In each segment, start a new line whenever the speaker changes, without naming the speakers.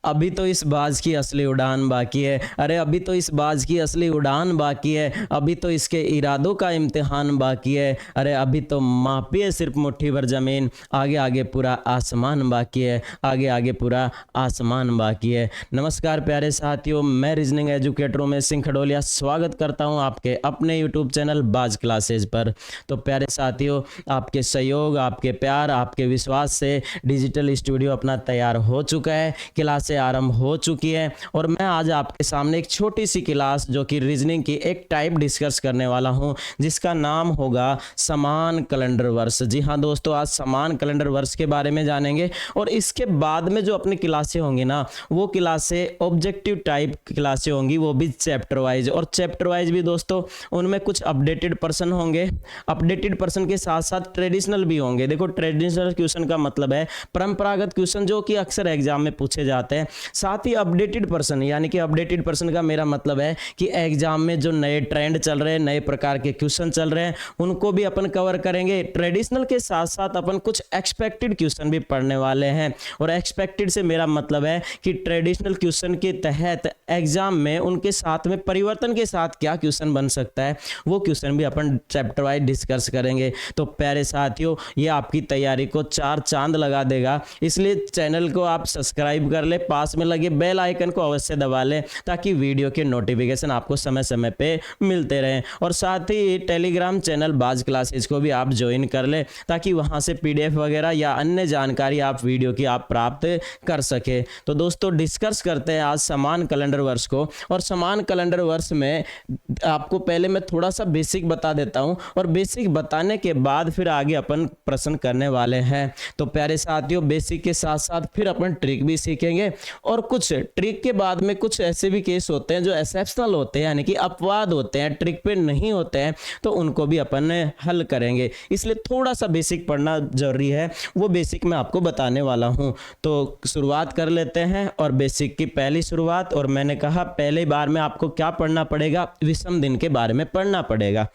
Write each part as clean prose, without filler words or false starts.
अभी तो इस बाज की असली उड़ान बाकी है। अरे अभी तो इस बाज की असली उड़ान बाकी है। अभी तो इसके इरादों का इम्तिहान बाकी है। अरे अभी तो मापी है सिर्फ मुट्ठी भर ज़मीन, आगे आगे पूरा आसमान बाकी है। आगे आगे पूरा आसमान बाकी है। नमस्कार प्यारे साथियों, मैं रीजनिंग एजुकेटर में सिंह खडोलिया स्वागत करता हूं आपके अपने यूट्यूब चैनल बाज क्लासेज पर। तो प्यारे साथियों, आपके सहयोग, आपके प्यार, आपके विश्वास से डिजिटल स्टूडियो अपना तैयार हो चुका है। क्लासें आरंभ हो चुकी है और मैं आज आपके सामने एक छोटी सी क्लास जो कि रीजनिंग की एक टाइप डिस्कस करने वाला हूं, जिसका नाम होगा समान कैलेंडर वर्ष। जी हाँ दोस्तों, आज समान कैलेंडर वर्ष के बारे में जानेंगे और इसके बाद में जो अपनी क्लासें होंगी ना, वो क्लासें ऑब्जेक्टिव टाइप क्लासें होंगी, वो भी चैप्टर वाइज। और चैप्टर वाइज भी दोस्तों उनमें कुछ अपडेटेड पर्सन होंगे, अपडेटेड पर्सन के साथ साथ ट्रेडिशनल भी होंगे। देखो, ट्रेडिशनल क्वेश्चन का मतलब है परंपरागत क्वेश्चन जो कि अक्सर एग्जाम में पूछे जाते हैं। साथ ही अपडेटेड पर्सन, यानी कि अपडेटेड पर्सन का मेरा मतलब है कि एग्जाम में जो नए ट्रेंड चल रहे हैं, नए प्रकार के क्वेश्चन चल रहे हैं, उनको भी अपन कवर करेंगे। ट्रेडिशनल के साथ साथ अपन कुछ एक्सपेक्टेड क्वेश्चन भी पढ़ने वाले हैं। और एक्सपेक्टेड से मेरा मतलब है कि ट्रेडिशनल क्वेश्चन के तहत एग्जाम में उनके साथ में परिवर्तन के साथ क्या क्वेश्चन बन सकता है, वो क्वेश्चन भी अपन चैप्टर वाइज डिस्कस करेंगे। तो प्यारे साथियों, ये आपकी तैयारी को चार चांद लगा देगा, इसलिए चैनल को आप सब्सक्राइब कर ले, पास में लगे बेल आइकन को अवश्य दबा लें ताकि वीडियो के नोटिफिकेशन आपको समय समय पे मिलते रहें। और साथ ही टेलीग्राम चैनल बाज क्लासेज को भी आप ज्वाइन कर ले ताकि वहां से पीडीएफ वगैरह या अन्य जानकारी आप वीडियो की आप प्राप्त कर सके। तो दोस्तों, डिस्कस करते हैं आज समान कैलेंडर वर्ष को। और समान कैलेंडर वर्ष में आपको पहले मैं थोड़ा सा बेसिक बता देता हूं और बेसिक बताने के बाद फिर आगे अपन प्रश्न करने वाले हैं। तो प्यारे साथियों, बेसिक के साथ साथ फिर अपन ट्रिक भी सीखेंगे और कुछ ट्रिक के बाद में कुछ ऐसे भी केस होते हैं जो एक्सेप्शनल होते हैं, यानी कि अपवाद होते हैं, ट्रिक पे नहीं होते हैं, तो उनको भी अपन हल करेंगे। इसलिए थोड़ा सा बेसिक पढ़ना जरूरी है, वो बेसिक मैं आपको बताने वाला हूं। तो शुरुआत कर लेते हैं। और बेसिक की पहली शुरुआत, और मैंने कहा पहले बार में आपको क्या पढ़ना पड़ेगा, विषम दिन के बारे में पढ़ना पड़ेगा।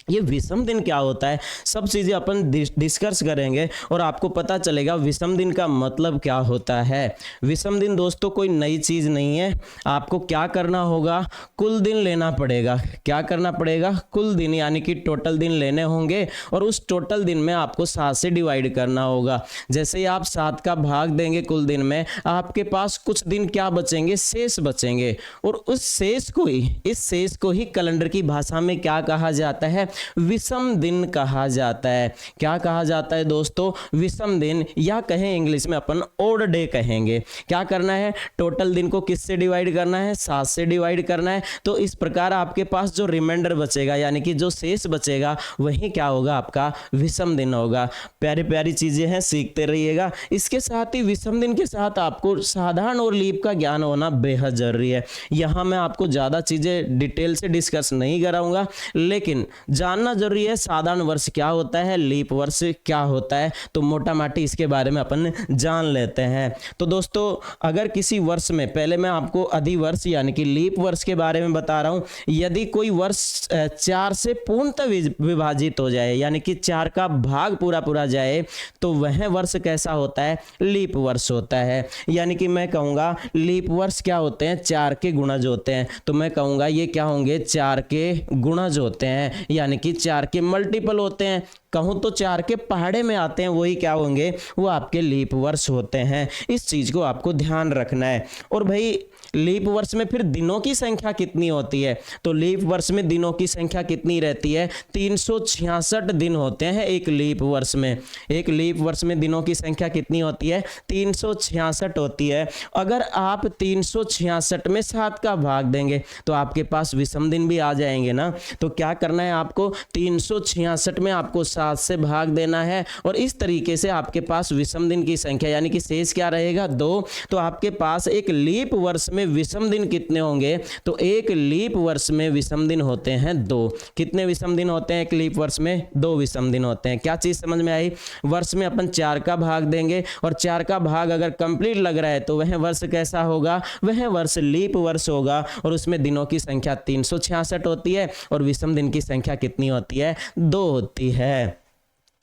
ये विषम दिन क्या होता है, सब चीज़ें अपन डिस्कस करेंगे और आपको पता चलेगा विषम दिन का मतलब क्या होता है। विषम दिन दोस्तों कोई नई चीज़ नहीं है। आपको क्या करना होगा, कुल दिन लेना पड़ेगा। क्या करना पड़ेगा, कुल दिन, यानी कि टोटल दिन लेने होंगे और उस टोटल दिन में आपको 7 से डिवाइड करना होगा। जैसे ही आप 7 का भाग देंगे कुल दिन में, आपके पास कुछ दिन क्या बचेंगे, शेष बचेंगे। और उस शेष को ही, इस शेष को ही कैलेंडर की भाषा में क्या कहा जाता है, विषम दिन कहा जाता है। क्या कहा जाता है दोस्तों, विषम दिन, या कहें इंग्लिश में अपन ओड डे कहेंगे। क्या करना है, टोटल दिन को किससे डिवाइड करना है, 7 से डिवाइड करना है। तो इस प्रकार आपके पास जो रिमाइंडर बचेगा, यानी कि जो शेष बचेगा, वही क्या होगा, आपका विषम दिन होगा। प्यारी प्यारी चीजें हैं, सीखते रहिएगा। इसके साथ ही विषम दिन के साथ आपको साधारण और लीप का ज्ञान होना बेहद जरूरी है। यहां मैं आपको ज्यादा चीजें डिटेल से डिस्कस नहीं कराऊंगा, लेकिन जानना जरूरी है साधारण वर्ष क्या होता है, लीप वर्ष क्या होता है। तो मोटा माटी इसके बारे में अपन जान लेते हैं। तो दोस्तों, अगर किसी वर्ष में, पहले मैं आपको अधिवर्ष यानी कि लीप वर्ष के बारे में बता रहा हूं, यदि कोई वर्ष 4 से पूर्णतः विभाजित हो जाए, यानी कि 4 का भाग पूरा पूरा जाए, तो वह वर्ष कैसा होता है, लीप वर्ष होता है। यानी कि मैं कहूंगा लीप वर्ष क्या होते हैं, 4 के गुणज होते हैं। तो मैं कहूंगा ये क्या होंगे, 4 के गुणज होते हैं, यानी कि 4 के मल्टीपल होते हैं। कहूं तो 4 के पहाड़े में आते हैं, वही क्या होंगे, वो आपके लीप वर्ष होते हैं। इस चीज को आपको ध्यान रखना है। और भाई, लीप वर्ष में फिर दिनों की संख्या कितनी होती है, तो लीप वर्ष में दिनों की संख्या कितनी रहती है, 366 दिन होते हैं एक लीप वर्ष में। एक लीप वर्ष में दिनों की संख्या कितनी होती है, 366 होती है। अगर आप 366 में 7 का भाग देंगे तो आपके पास विषम दिन भी आ जाएंगे ना। तो क्या करना है, आपको 366 में आपको 7 से भाग देना है और इस तरीके से आपके पास विषम दिन की संख्या, यानी कि शेष क्या रहेगा, 2। तो आपके पास एक लीप वर्ष में विषम दिन कितने होंगे, तो एक लीप वर्ष में विषम दिन होते हैं 2। कितने विषम दिन होते हैं एक लीप वर्ष में, 2 विषम दिन होते हैं। क्या चीज समझ में आई, वर्ष में अपन 4 का भाग देंगे और 4 का भाग अगर कंप्लीट लग रहा है तो वह वर्ष कैसा होगा, वह वर्ष लीप वर्ष होगा। और उसमें दिनों की संख्या 366 होती है और विषम दिन की संख्या कितनी होती है, 2 होती है।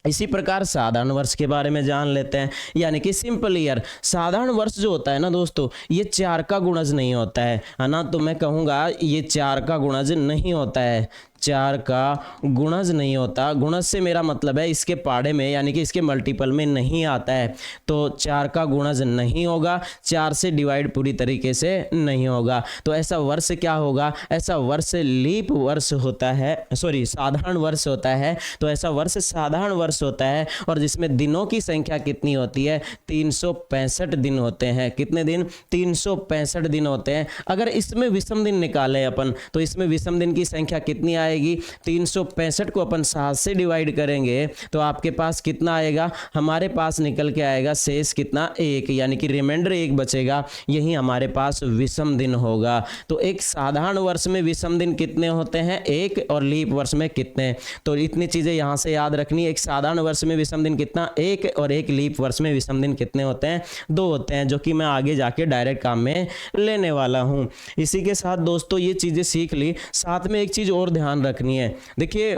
इसी प्रकार साधारण वर्ष के बारे में जान लेते हैं, यानी कि सिंपल ईयर। साधारण वर्ष जो होता है ना दोस्तों, ये 4 का गुणज नहीं होता है ना। तो मैं कहूँगा ये 4 का गुणज नहीं होता है, 4 का गुणज नहीं होता। गुणज से मेरा मतलब है इसके पहाड़े में, यानी कि इसके मल्टीपल में नहीं आता है। तो 4 का गुणज नहीं होगा, 4 से डिवाइड पूरी तरीके से नहीं होगा। तो ऐसा वर्ष क्या होगा? ऐसा वर्ष लीप वर्ष होता है, सॉरी साधारण वर्ष होता है। तो ऐसा वर्ष साधारण वर्ष होता है, और जिसमें दिनों की संख्या कितनी होती है? 365 दिन होते हैं। कितने दिन? 365 दिन होते हैं। अगर इसमें विषम दिन निकालें अपन, तो इसमें विषम दिन की संख्या कितनी आएगी? 365 को अपन 7 से डिवाइड करेंगे तो आपके पास कितना आएगा? हमारे पास निकल के आएगा शेष कितना? 1, यानी कि रिमाइंडर 1 बचेगा। यही हमारे पास विषम दिन होगा। तो एक साधारण वर्ष में विषम दिन कितने होते हैं? 1, और लीप वर्ष में कितने? तो इतनी चीजें यहां से याद रखनी। एक साधारण वर्ष में विषम दिन कितना? 1, और एक लीप वर्ष में विषम दिन कितने होते हैं? 2 होते हैं, जो कि मैं आगे जाके डायरेक्ट काम में लेने वाला हूं। इसी के साथ दोस्तों ये चीजें सीख ली। साथ में एक चीज और ध्यान रखनी है। देखिए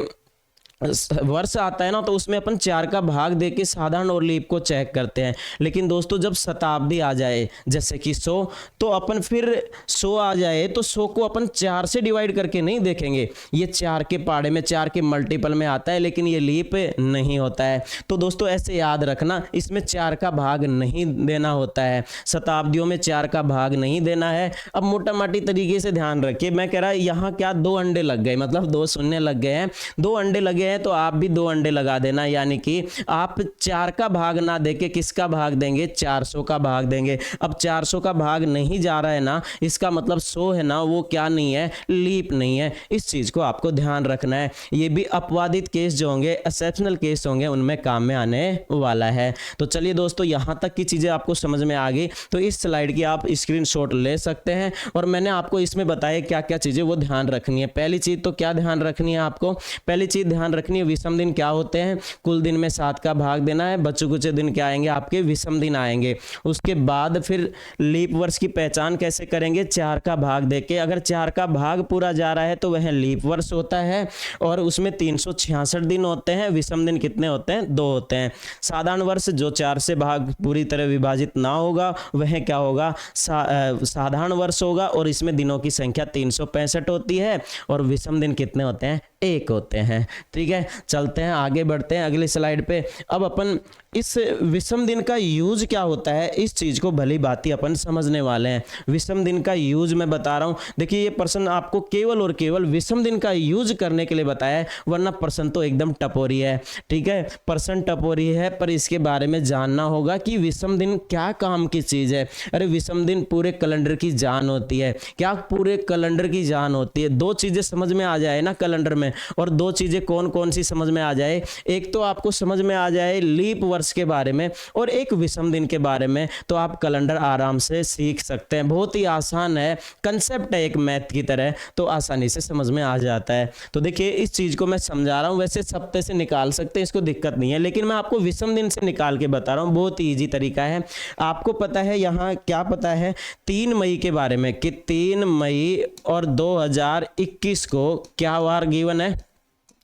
वर्ष आता है ना, तो उसमें अपन 4 का भाग देके साधारण और लीप को चेक करते हैं। लेकिन दोस्तों जब शताब्दी आ जाए, जैसे कि 100, तो अपन फिर 100 आ जाए तो 100 को अपन 4 से डिवाइड करके नहीं देखेंगे। ये 4 के पहाड़े में, 4 के मल्टीपल में आता है, लेकिन ये लीप नहीं होता है। तो दोस्तों ऐसे याद रखना, इसमें 4 का भाग नहीं देना होता है, शताब्दियों में 4 का भाग नहीं देना है। अब मोटा मोटी तरीके से ध्यान रखिए, मैं कह रहा यहाँ क्या 2 अंडे लग गए, मतलब 2 शून्य लग गए हैं। 2 अंडे लगे हैं तो आप भी 2 अंडे लगा देना, यानी कि आप 4 का भाग ना देके किसका भाग देंगे? 400 का भाग देंगे। अब 400 का भाग नहीं जा रहा है ना, इसका मतलब 100 है ना, वो क्या नहीं है? लीप नहीं है। इस चीज को आपको ध्यान रखना है। ये भी अपवादित केस जो होंगे, एक्सेप्शनल केस होंगे, उनमें काम में आने वाला है। तो चलिए दोस्तों, यहां तक की चीजें आपको समझ में आ गई तो इस स्लाइड की आप स्क्रीनशॉट ले सकते हैं। और मैंने आपको इसमें बताया क्या क्या चीजें वो ध्यान रखनी है। पहली चीज तो क्या ध्यान रखनी है आपको? पहली चीज ध्यान रखनी है, विषम दिन क्या होते हैं? कुल दिन में 7 का भाग देना है। बचे कुछ दिन क्या आएंगे? आपके विषम दिन आएंगे। उसके बाद फिर लीप वर्ष की पहचान कैसे करेंगे? 4 का भाग देके। अगर 4 का भाग पूरा जा रहा है तो वह लीप वर्ष होता है, और उसमें 366 दिन होते हैं। विषम दिन कितने होते हैं? 2 होते हैं। साधारण वर्ष जो 4 से भाग पूरी तरह विभाजित ना होगा, वह क्या होगा? साधारण वर्ष होगा, और इसमें दिनों की संख्या 365 होती है, और विषम दिन कितने होते हैं? 1 होते हैं। ठीक है, चलते हैं आगे, बढ़ते हैं अगली स्लाइड पे। अब अपन इस विषम दिन का यूज क्या होता है, इस चीज को भली भांति अपन समझने वाले हैं। विषम दिन का यूज मैं बता रहा हूं। देखिए ये प्रश्न आपको केवल और केवल विषम दिन का यूज करने के लिए बताया है, वरना प्रश्न तो एकदम टपोरी है। ठीक है, प्रश्न टपोरी है, पर इसके बारे में जानना होगा कि विषम दिन क्या काम की चीज है। अरे विषम दिन पूरे कैलेंडर की जान होती है। क्या? पूरे कैलेंडर की जान होती है। 2 चीजें समझ में आ जाए ना कैलेंडर में, और 2 चीजें कौन कौन सी समझ में आ जाए? एक तो आपको समझ में आ जाए लीप वर्ष के बारे में, और एक विषम दिन के बारे में, तो आप कैलेंडर आराम से सीख सकते हैं। बहुत ही आसान है, कंसेप्ट है एक मैथ की तरह, तो आसानी से समझ में आ जाता है। तो देखिए इस चीज को मैं समझा रहा हूं, वैसे सप्ते से निकाल सकते हैं, इसको दिक्कत नहीं है, लेकिन मैं आपको विषम दिन से निकाल के बता रहा हूं। बहुत ही ईजी तरीका है। आपको पता है यहाँ क्या पता है? 3 मई के बारे में, कि 3 मई और 2021 को क्या वार गिवन है?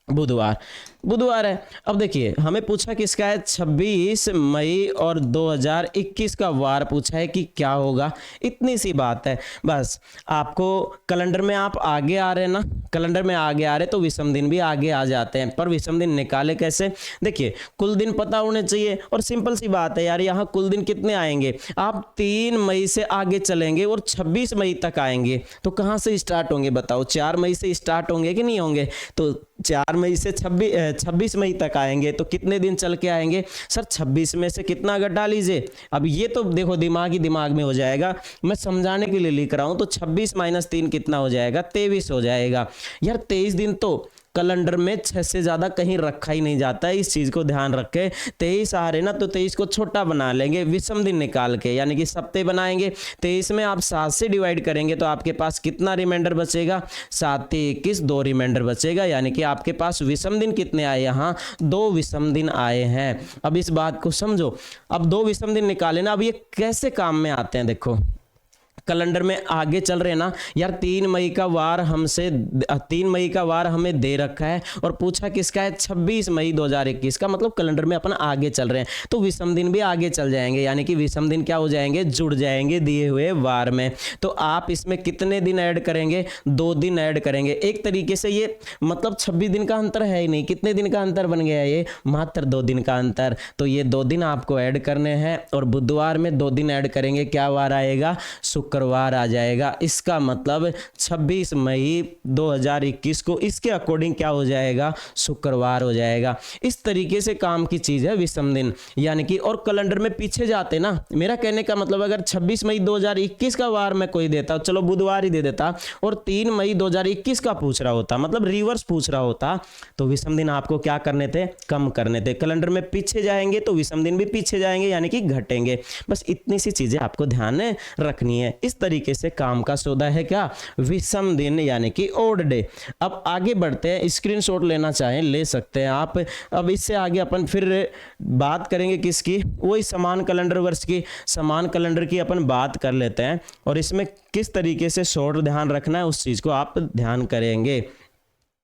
बुधवार है। अब देखिए हमें पूछा किसका है? 26 मई और 2021 का वार पूछा है कि क्या होगा। इतनी सी बात है बस। आपको कैलेंडर में आप आगे आ रहे हैं ना, कैलेंडर में आगे आ रहे तो विषम दिन भी आगे आ जाते हैं। पर विषम दिन निकाले कैसे? देखिए कुल दिन पता होने चाहिए, और सिंपल सी बात है यार, यहाँ कुल दिन कितने आएंगे? आप 3 मई से आगे चलेंगे और 26 मई तक आएंगे, तो कहाँ से स्टार्ट होंगे बताओ? 4 मई से स्टार्ट होंगे कि नहीं होंगे? तो 4 मई से 26 मई तक आएंगे, तो कितने दिन चल के आएंगे? सर 26 में से कितना घटा लीजिए। अब ये तो देखो दिमाग ही दिमाग में हो जाएगा, मैं समझाने के लिए लिख रहा हूं। तो 26 - 3 कितना हो जाएगा? 23 हो जाएगा। यार 23 दिन तो कैलेंडर में 6 से ज्यादा कहीं रखा ही नहीं जाता है। इस चीज को ध्यान रखें। 23 आ रहे ना, तो 23 को छोटा बना लेंगे विषम दिन निकाल के, यानी कि सप्ते बनाएंगे। 23 में आप 7 से डिवाइड करेंगे तो आपके पास कितना रिमाइंडर बचेगा? 7 × 21 2 रिमाइंडर बचेगा, यानी कि आपके पास विषम दिन कितने आए? यहाँ 2 विषम दिन आए हैं। अब इस बात को समझो। अब 2 विषम दिन निकाले ना, अब ये कैसे काम में आते हैं देखो। कैलेंडर में आगे चल रहे हैं ना यार, 3 मई का वार हमें दे रखा है और पूछा किसका है, 26 मई 2021 का, मतलब कैलेंडर में अपन आगे चल रहे हैं तो विषम दिन भी आगे चल जाएंगे, यानी कि विषम दिन क्या हो जाएंगे, जुड़ जाएंगे दिए हुए वार में। तो आप इसमें कितने दिन ऐड करेंगे, 2 दिन ऐड करेंगे। एक तरीके से ये मतलब 26 दिन का अंतर है ही नहीं, कितने दिन का अंतर बन गया है ये, मात्र 2 दिन का अंतर। तो ये 2 दिन आपको ऐड करने हैं और बुधवार में 2 दिन ऐड करेंगे, क्या वार आएगा, शुक्रवार आ जाएगा। इसका मतलब 26 मई 2021 को इसके अकॉर्डिंग क्या हो जाएगा, शुक्रवार हो जाएगा। इस तरीके से काम की चीज है विषम दिन, यानी कि और कैलेंडर में पीछे जाते ना, मेरा कहने का मतलब अगर 26 मई 2021 का वार मैं कोई देता, चलो बुधवार ही दे देता, और 3 मई 2021 का पूछ रहा होता, मतलब रिवर्स पूछ रहा होता, तो विषम दिन आपको क्या करने थे, कम करने थे। कैलेंडर में पीछे जाएंगे तो विषम दिन भी पीछे जाएंगे, यानी कि घटेंगे। बस इतनी सी चीजें आपको ध्यान रखनी है। इस तरीके से काम का सौदा है क्या, विषम दिन यानी कि ओड डे। अब आगे बढ़ते हैं, स्क्रीनशॉट लेना चाहें ले सकते हैं आप। अब इससे आगे अपन फिर बात करेंगे किसकी, वही समान कैलेंडर वर्ष की, समान कैलेंडर की अपन बात कर लेते हैं और इसमें किस तरीके से शॉर्ट ध्यान रखना है उस चीज को आप ध्यान करेंगे।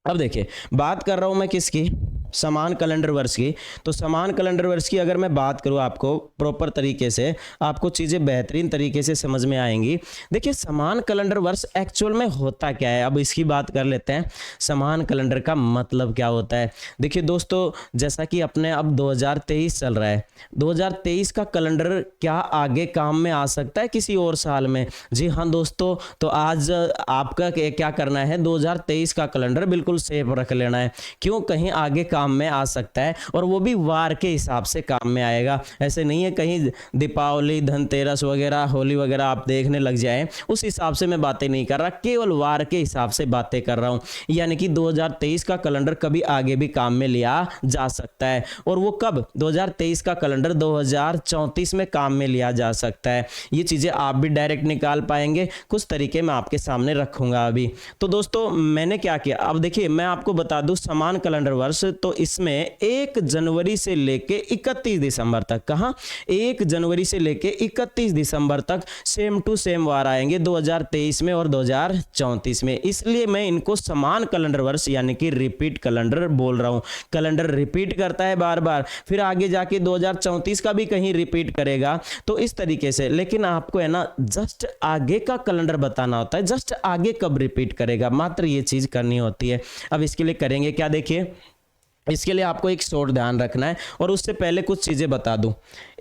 अब देखिए बात कर रहा हूं मैं किसकी, समान कैलेंडर वर्ष की। तो समान कैलेंडर वर्ष की अगर मैं बात करूं आपको प्रॉपर तरीके से, आपको चीज़ें बेहतरीन तरीके से समझ में आएंगी। देखिए समान कैलेंडर वर्ष एक्चुअल में होता क्या है, अब इसकी बात कर लेते हैं। समान कैलेंडर का मतलब क्या होता है। देखिए दोस्तों, जैसा कि अपने अब 2023 चल रहा है, 2023 का कैलेंडर क्या आगे काम में आ सकता है किसी और साल में? जी हाँ दोस्तों, तो आज आपका क्या करना है, 2023 का कैलेंडर बिल्कुल सेफ रख लेना है। क्यों, कहीं आगे काम में आ सकता है और वो भी वार के हिसाब से काम में आएगा। ऐसे नहीं है कहीं दीपावली, धनतेरस वगैरह, होली वगैरह आप देखने लग जाएं, उस हिसाब से मैं बातें नहीं कर रहा, केवल वार के हिसाब से बातें कर रहा हूं। यानी कि 2023 का कैलेंडर कभी आगे भी काम में लिया जा सकता है, और वो कब, 2023 का कैलेंडर 2034 में काम में लिया जा सकता है। ये चीजें आप भी डायरेक्ट निकाल पाएंगे, कुछ तरीके मैं आपके सामने रखूंगा अभी। तो दोस्तों मैंने क्या किया, अब देखिए मैं आपको बता दूं समान कैलेंडर वर्ष, तो इसमें 1 जनवरी से लेके 31 दिसंबर तक, कहां 1 जनवरी से लेके 31 दिसंबर तक सेम टू सेम वार आएंगे 2023 में और 2034 में। इसलिए मैं इनको समान कैलेंडर वर्ष यानी कि रिपीट कैलेंडर बोल रहा हूं। कैलेंडर रिपीट करता है बार बार, फिर आगे जाके 2034 का भी कहीं रिपीट करेगा। तो इस तरीके से, लेकिन आपको है ना जस्ट आगे का कैलेंडर बताना होता है, जस्ट आगे कब रिपीट करेगा, मात्र ये चीज करनी होती है। अब इसके लिए करेंगे क्या, देखिए इसके लिए आपको एक शॉर्ट ध्यान रखना है, और उससे पहले कुछ चीजें बता दूं।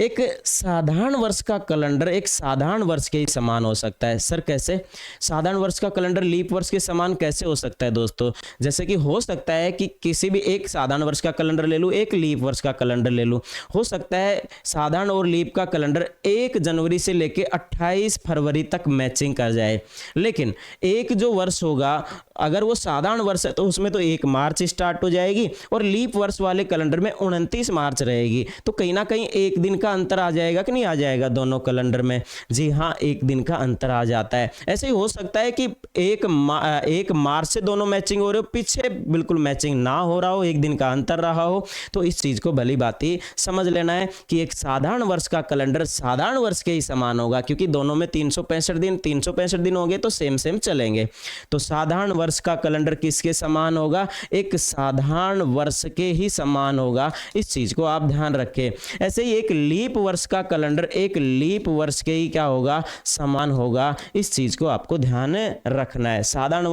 एक साधारण वर्ष का कैलेंडर एक साधारण वर्ष के ही समान हो सकता है। सर कैसे, साधारण वर्ष का कैलेंडर लीप वर्ष के समान कैसे हो सकता है दोस्तों? जैसे कि हो सकता है कि किसी भी एक साधारण वर्ष का कैलेंडर ले लूं, एक लीप वर्ष का कैलेंडर ले लूं, हो सकता है साधारण और लीप का कैलेंडर 1 जनवरी से लेके 28 फरवरी तक मैचिंग कर जाए। लेकिन एक जो वर्ष होगा, अगर वो साधारण वर्ष है तो उसमें तो 1 मार्च स्टार्ट हो जाएगी, और लीप वर्ष वाले कैलेंडर में 29 मार्च रहेगी। तो कहीं ना कहीं 1 दिन का अंतर आ जाएगा कि नहीं आ जाएगा दोनों कैलेंडर में? जी हाँ, 1 दिन का अंतर आ जाता है। ऐसे ही हो सकता है कि 1 मार्च से दोनों मैचिंग हो रहे हो, पीछे बिल्कुल मैचिंग ना हो रहा हो, 1 दिन का अंतर रहा हो। तो इस चीज को भली बाती समझ लेना है कि एक साधारण वर्ष का कैलेंडर साधारण वर्ष के ही समान होगा, क्योंकि दोनों में 365 दिन हो गए तो सेम सेम चलेंगे। तो साधारण वर्ष का कैलेंडर किसके समान होगा? एक साधारण वर्ष के ही समान होगा। इस चीज को आप ध्यान रखें। ऐसे ही एक लीप वर्ष का कैलेंडर एक लीप वर्ष के ही क्या होगा? समान होगा। इस चीज को आपको ध्यान रखना है। साधारण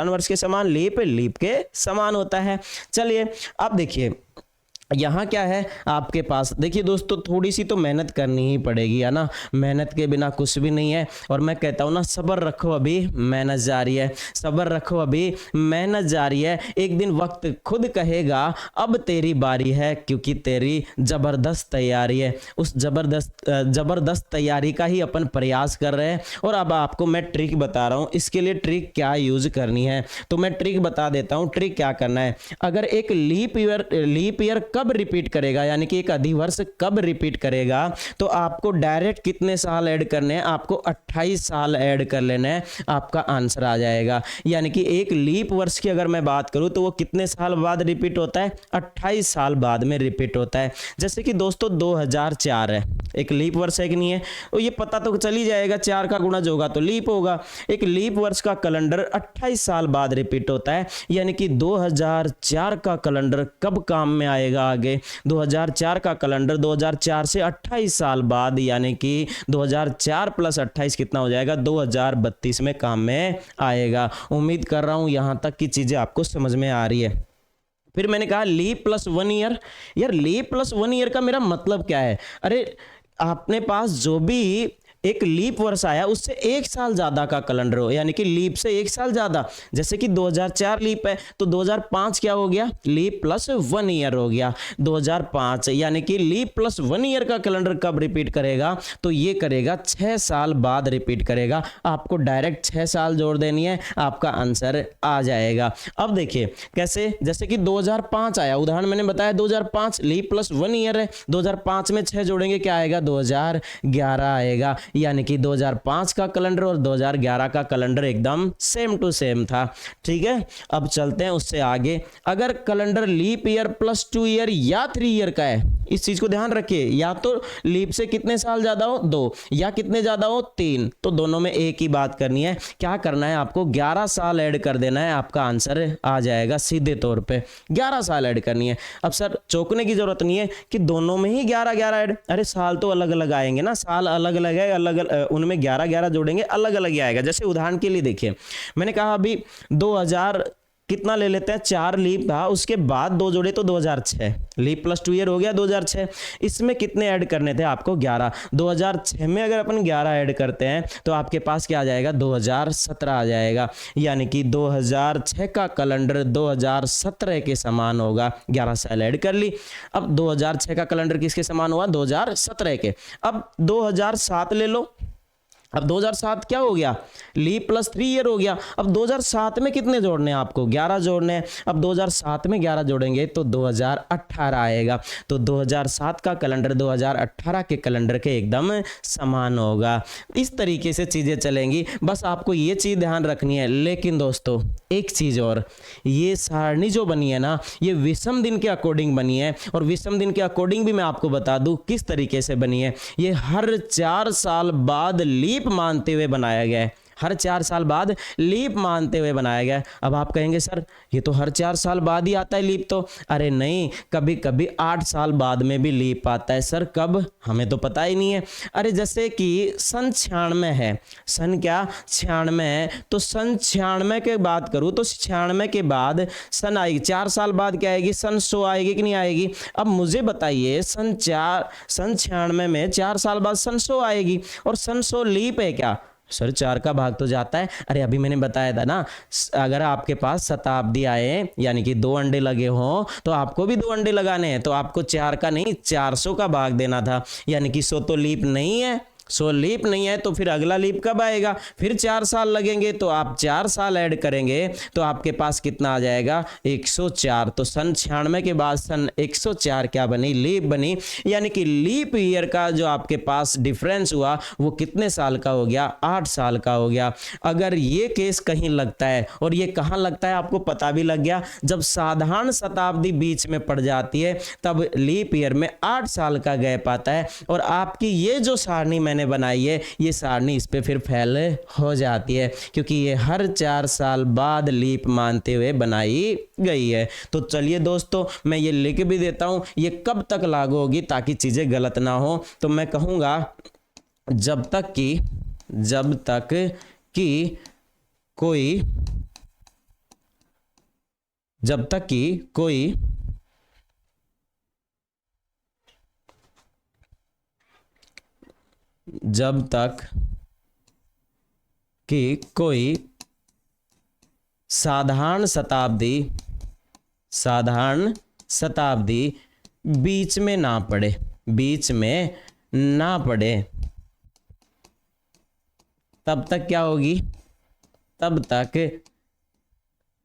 वर्ष के समान, लीप के समान होता है। चलिए अब देखिए यहाँ क्या है आपके पास, देखिए दोस्तों थोड़ी सी तो मेहनत करनी ही पड़ेगी, है ना, मेहनत के बिना कुछ भी नहीं है। और मैं कहता हूँ ना, सब्र रखो, अभी मेहनत जारी है, सब्र रखो, अभी मेहनत जारी है। एक दिन वक्त खुद कहेगा अब तेरी बारी है, क्योंकि तेरी जबरदस्त तैयारी है। उस जबरदस्त तैयारी का ही अपन प्रयास कर रहे हैं। और अब आपको मैं ट्रिक बता रहा हूँ, इसके लिए ट्रिक क्या यूज करनी है, तो मैं ट्रिक बता देता हूँ। ट्रिक क्या करना है, अगर एक लीप ईयर कब कब रिपीट करेगा, यानी कि एक अधिवर्ष कब रिपीट करेगा, तो आपको डायरेक्ट कितने साल ऐड करने हैं, आपको 28 साल ऐड कर लेना है, आपका आंसर आ जाएगा। यानी कि एक लीप वर्ष की अगर मैं बात करूं तो वो कितने साल बाद रिपीट होता है, 28 साल बाद में रिपीट होता है। जैसे कि दोस्तों 2004 है, एक लीप वर्ष है कि नहीं है, तो ये पता तो चल ही जाएगा, 4 का गुणज होगा तो लीप होगा। एक लीप वर्ष का कैलेंडर 28 साल बाद रिपीट होता है, यानी कि 2004 का कैलेंडर कब काम में आएगा आगे, 2004 का कैलेंडर 2004 से 28 साल बाद, यानी कि 2004 प्लस 28 कितना हो जाएगा, 2032 में काम में आएगा। उम्मीद कर रहा हूं यहां तक की चीजें आपको समझ में आ रही है। फिर मैंने कहा लीप प्लस 1 ईयर, यार लीप प्लस 1 ईयर का मेरा मतलब क्या है, अरे आपने पास जो भी एक लीप वर्ष आया उससे 1 साल ज्यादा का कैलेंडर हो, यानी कि लीप से 1 साल ज्यादा, जैसे कि 2004 लीप है तो 2005 क्या हो गया, लीप प्लस 1 ईयर हो गया 2005, यानी कि लीप प्लस 1 ईयर का कैलेंडर कब रिपीट करेगा, तो ये करेगा 6 साल बाद रिपीट करेगा। आपको डायरेक्ट 6 साल जोड़ देनी है, आपका आंसर आ जाएगा। अब देखिए कैसे, जैसे कि 2005 आया, उदाहरण मैंने बताया 2005 लीप प्लस 1 ईयर है, 2005 में 6 जोड़ेंगे क्या आएगा, 2011 आएगा, यानी कि 2005 का कैलेंडर और 2011 का कैलेंडर एकदम सेम टू सेम था। ठीक है, अब चलते हैं उससे आगे। अगर calendar leap year plus 2 year या 3 ईयर का है, इस चीज को ध्यान रखिए, या तो लीप से कितने साल ज्यादा हो 2, या कितने ज्यादा हो 3, तो दोनों में एक ही बात करनी है। क्या करना है आपको, 11 साल ऐड कर देना है, आपका आंसर आ जाएगा सीधे तौर पे, 11 साल ऐड करनी है। अब सर चौंकने की जरूरत नहीं है कि दोनों में ही 11-11 ऐड, अरे साल तो अलग अलग आएंगे ना, साल अलग अलग है, उनमें 11-11 जोड़ेंगे अलग अलग ही आएगा। जैसे उदाहरण के लिए देखिए, मैंने कहा अभी 2000 कितना ले लेते हैं, 4 लीप था, उसके बाद 2 जोड़े तो 2006, लीप प्लस 2 ईयर हो गया 2006, इसमें कितने ऐड करने थे आपको, 11, 2006 में अगर अपन 11 ऐड करते हैं तो आपके पास क्या आ जाएगा, 2017 आ जाएगा, यानी कि 2006 का कैलेंडर 2017 के समान होगा, 11 साल ऐड कर ली। अब 2006 का कैलेंडर किसके समान हुआ, 2017 के। अब 2007 ले लो, अब 2007 क्या हो गया, लीप प्लस 3 ईयर हो गया। अब 2007 में कितने जोड़ने हैं आपको, 11 जोड़ने हैं। अब 2007 में 11 जोड़ेंगे तो 2018 आएगा, तो 2007 का कैलेंडर 2018 के कैलेंडर के एकदम समान होगा। इस तरीके से चीजें चलेंगी, बस आपको ये चीज ध्यान रखनी है। लेकिन दोस्तों एक चीज और, ये सारणी जो बनी है ना, ये विषम दिन के अकॉर्डिंग बनी है, और विषम दिन के अकॉर्डिंग भी मैं आपको बता दूं किस तरीके से बनी है। ये हर 4 साल बाद लीप मानते हुए बनाया गया है, हर 4 साल बाद लीप मानते हुए बनाया गया है। अब आप कहेंगे सर ये तो हर 4 साल बाद ही आता है लीप, तो अरे नहीं, कभी कभी 8 साल बाद में भी लीप आता है। सर कब, हमें तो पता ही नहीं है। अरे जैसे कि सन 96 है, सन क्या 96 है, तो सन 96 के बात करूं तो 96 के बाद सन आएगी, 4 साल बाद क्या आएगी, सन 100 आएगी कि नहीं आएगी। अब मुझे बताइए सन 96 में 4 साल बाद सन 100 आएगी, और सन 100 लीप है क्या, सर 4 का भाग तो जाता है। अरे अभी मैंने बताया था ना, अगर आपके पास शताब्दी आए यानी कि 2 अंडे लगे हों तो आपको भी 2 अंडे लगाने हैं, तो आपको 4 का नहीं 400 का भाग देना था, यानी कि 100 तो लीप नहीं है, 100 लीप नहीं है, तो फिर अगला लीप कब आएगा, फिर 4 साल लगेंगे, तो आप 4 साल ऐड करेंगे तो आपके पास कितना आ जाएगा, 104। तो सन 96 के बाद सन 104 क्या बनी, लीप बनी, यानी कि लीप ईयर का जो आपके पास डिफरेंस हुआ वो कितने साल का हो गया, 8 साल का हो गया। अगर ये केस कहीं लगता है, और ये कहाँ लगता है आपको पता भी लग गया, जब साधारण शताब्दी बीच में पड़ जाती है तब लीप ईयर में 8 साल का गैप आता है, और आपकी ये जो सारणी मैंने बनाई है, ये सारणी इस पे फिर फेल हो जाती है, क्योंकि ये हर 4 साल बाद लीप मानते हुए बनाई गई है। तो चलिए दोस्तों, मैं ये लिख भी देता हूं, ये कब तक लागू होगी ताकि चीजें गलत ना हो। तो मैं कहूंगा जब तक कि कोई जब तक कि कोई साधारण शताब्दी बीच में ना पड़े, तब तक क्या होगी, तब तक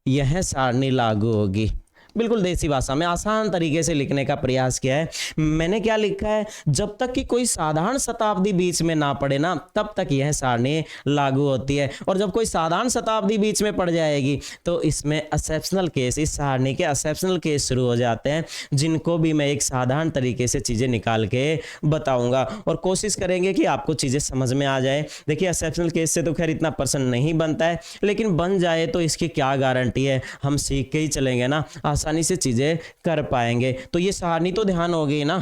यह सारणी लागू होगी। बिल्कुल देसी भाषा में आसान तरीके से लिखने का प्रयास किया है। मैंने क्या लिखा है, जब तक कि कोई साधारण शताब्दी बीच में ना पड़े ना, तब तक यह सारणी लागू होती है, और जब कोई साधारण शताब्दी बीच में पड़ जाएगी तो इसमें एक्सेप्शनल केस, इस सारणी के एक्सेप्शनल केस शुरू हो जाते हैं, जिनको भी मैं एक साधारण तरीके से चीज़ें निकाल के बताऊंगा, और कोशिश करेंगे कि आपको चीज़ें समझ में आ जाए। देखिए एक्सेप्शनल केस से तो खैर इतना प्रश्न नहीं बनता है, लेकिन बन जाए तो इसकी क्या गारंटी है, हम सीख के ही चलेंगे ना, आसानी से चीज़ें कर पाएंगे। तो ये सारणी तो ध्यान हो गई ना।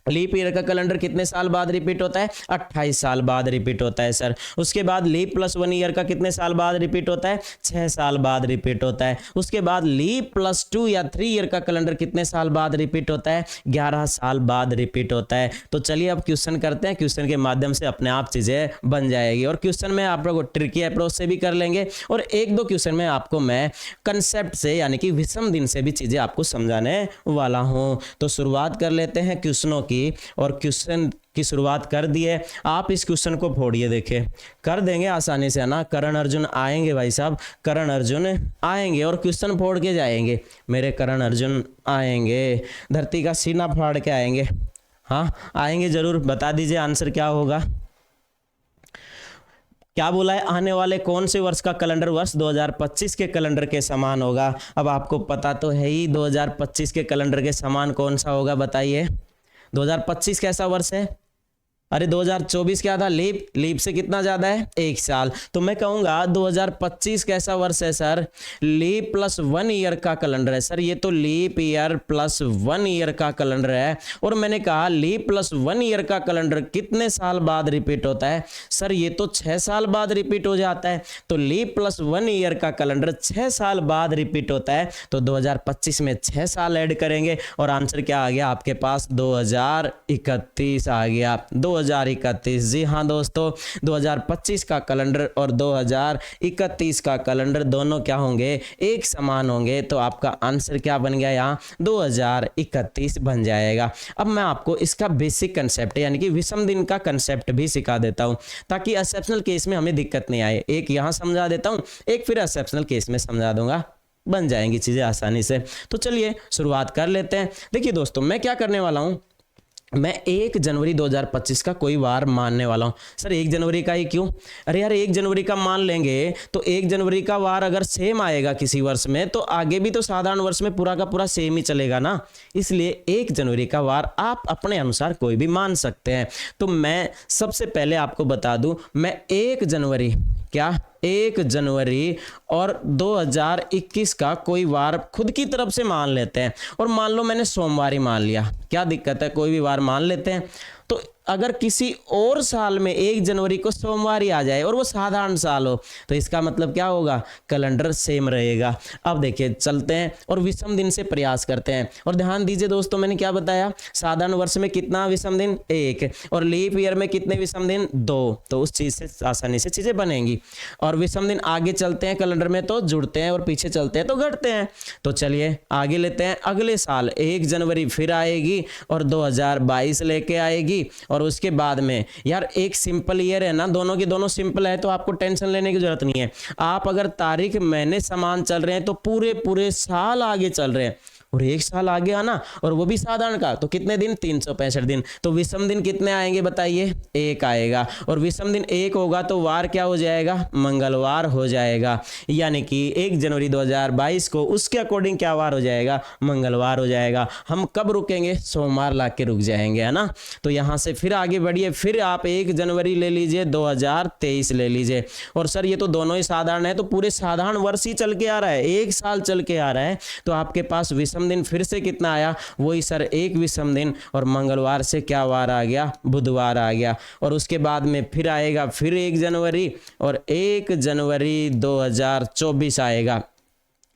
लीप ईयर का कैलेंडर कितने साल बाद रिपीट होता है, 28 साल बाद रिपीट होता है सर। उसके बाद लीप प्लस 1 ईयर का कितने साल बाद रिपीट होता है, 6 साल बाद रिपीट होता है। उसके बाद लीप प्लस 2 या 3 ईयर का कैलेंडर कितने साल बाद रिपीट होता है, 11 साल बाद रिपीट होता है। तो चलिए अब क्वेश्चन करते हैं, क्वेश्चन के माध्यम से अपने आप चीज़ें बन जाएगी, और क्वेश्चन में आप लोग ट्रिकी अप्रोच से भी कर लेंगे, और एक दो क्वेश्चन में आपको मैं कंसेप्ट से यानी कि विषम दिन से भी चीज़ें आपको समझाने वाला हूँ। तो शुरुआत कर लेते हैं क्वेश्चनों की, और क्वेश्चन की शुरुआत कर दिए। आप इस क्वेश्चन को फोड़िए, देखिए कर देंगे आसानी से, है ना। करण अर्जुन आएंगे भाई साहब, करण अर्जुन आएंगे और क्वेश्चन फोड़ के जाएंगे। मेरे करण अर्जुन आएंगे, धरती का सीना फाड़ के आएंगे, हाँ आएंगे जरूर। बता दीजिए आंसर क्या होगा। क्या बोला है, आने वाले कौन से वर्ष का कैलेंडर वर्ष 2025 के कैलेंडर के समान होगा। अब आपको पता तो है ही 2025 के कैलेंडर के समान कौन सा होगा, बताइए। 2025 कैसा वर्ष है, अरे 2024 क्या था, लीप से कितना ज़्यादा है, 1 साल। तो मैं कहूँगा 2025 कैसा वर्ष है सर, लीप प्लस 1 ईयर का कैलेंडर है सर। ये तो लीप ईयर प्लस 1 ईयर का कैलेंडर है, और मैंने कहा लीप प्लस 1 ईयर का कैलेंडर कितने साल बाद रिपीट होता है सर, ये तो 6 साल बाद रिपीट हो जाता है। तो लीप प्लस 1 ईयर का कैलेंडर 6 साल बाद रिपीट होता है, तो 2025 में 6 साल ऐड करेंगे, और आंसर क्या आ गया आपके पास, 2031 आ गया, 2031। जी हाँ दोस्तों, 2025 का कैलेंडर और 2031 का कैलेंडर दोनों क्या होंगे, एक समान होंगे। तो आपका आंसर क्या बन गया, यहाँ 2031 बन जाएगा। अब मैं आपको इसका बेसिक कंसेप्ट यानी कि विषम दिन का कंसेप्ट भी सिखा देता हूँ, ताकि एक्सेप्शनल केस में हमें दिक्कत नहीं आए। एक यहाँ समझा देता हूँ, एक फिर एक्सेप्शनल केस में समझा दूंगा, बन जाएंगी चीज़ें आसानी से। तो चलिए शुरुआत कर लेते हैं। देखिए दोस्तों, मैं क्या करने वाला हूँ, मैं 1 जनवरी 2025 का कोई वार मानने वाला हूँ। सर 1 जनवरी का ही क्यों, अरे यार 1 जनवरी का मान लेंगे तो 1 जनवरी का वार अगर सेम आएगा किसी वर्ष में, तो आगे भी तो साधारण वर्ष में पूरा का पूरा सेम ही चलेगा ना। इसलिए 1 जनवरी का वार आप अपने अनुसार कोई भी मान सकते हैं। तो मैं सबसे पहले आपको बता दूं, मैं 1 जनवरी क्या 1 जनवरी और 2021 का कोई वार खुद की तरफ से मान लेते हैं, और मान लो मैंने सोमवार ही मान लिया, क्या दिक्कत है, कोई भी वार मान लेते हैं। तो अगर किसी और साल में 1 जनवरी को सोमवार ही आ जाए और वो साधारण साल हो, तो इसका मतलब क्या होगा, कैलेंडर सेम रहेगा। अब देखिए चलते हैं और विषम दिन से प्रयास करते हैं। और ध्यान दीजिए दोस्तों, मैंने क्या बताया, साधारण वर्ष में कितना विषम दिन, 1, और लीप ईयर में कितने विषम दिन, 2। तो उस चीज़ से आसानी से चीज़ें बनेंगी। और विषम दिन आगे चलते हैं कैलेंडर में तो जुड़ते हैं, और पीछे चलते हैं तो घटते हैं। तो चलिए आगे लेते हैं, अगले साल 1 जनवरी फिर आएगी और 2022 लेके आएगी, और उसके बाद में यार एक सिंपल ईयर है ना, दोनों की दोनों सिंपल है, तो आपको टेंशन लेने की जरूरत नहीं है। आप अगर तारीख महीने समान चल रहे हैं तो पूरे पूरे साल आगे चल रहे हैं, और 1 साल आगे आना, और वो भी साधारण का, तो कितने दिन, 365 दिन। तो विषम दिन कितने आएंगे बताइए, 1 आएगा, और विषम दिन 1 होगा तो वार क्या हो जाएगा, मंगलवार हो जाएगा। यानी कि 1 जनवरी 2022 को उसके अकॉर्डिंग क्या वार हो जाएगा, मंगलवार हो जाएगा। हम कब रुकेंगे, सोमवार ला के रुक जाएंगे, है ना। तो यहाँ से फिर आगे बढ़िए, फिर आप 1 जनवरी ले लीजिए, 2023 ले लीजिए। और सर ये तो दोनों ही साधारण है, तो पूरे साधारण वर्ष ही चल के आ रहा है, 1 साल चल के आ रहा है। तो आपके पास विषम दिन फिर से कितना आया, वही सर 1 विषम दिन, और मंगलवार से क्या वार आ गया, बुधवार आ गया। और उसके बाद में फिर आएगा फिर 1 जनवरी, और 1 जनवरी 2024 आएगा।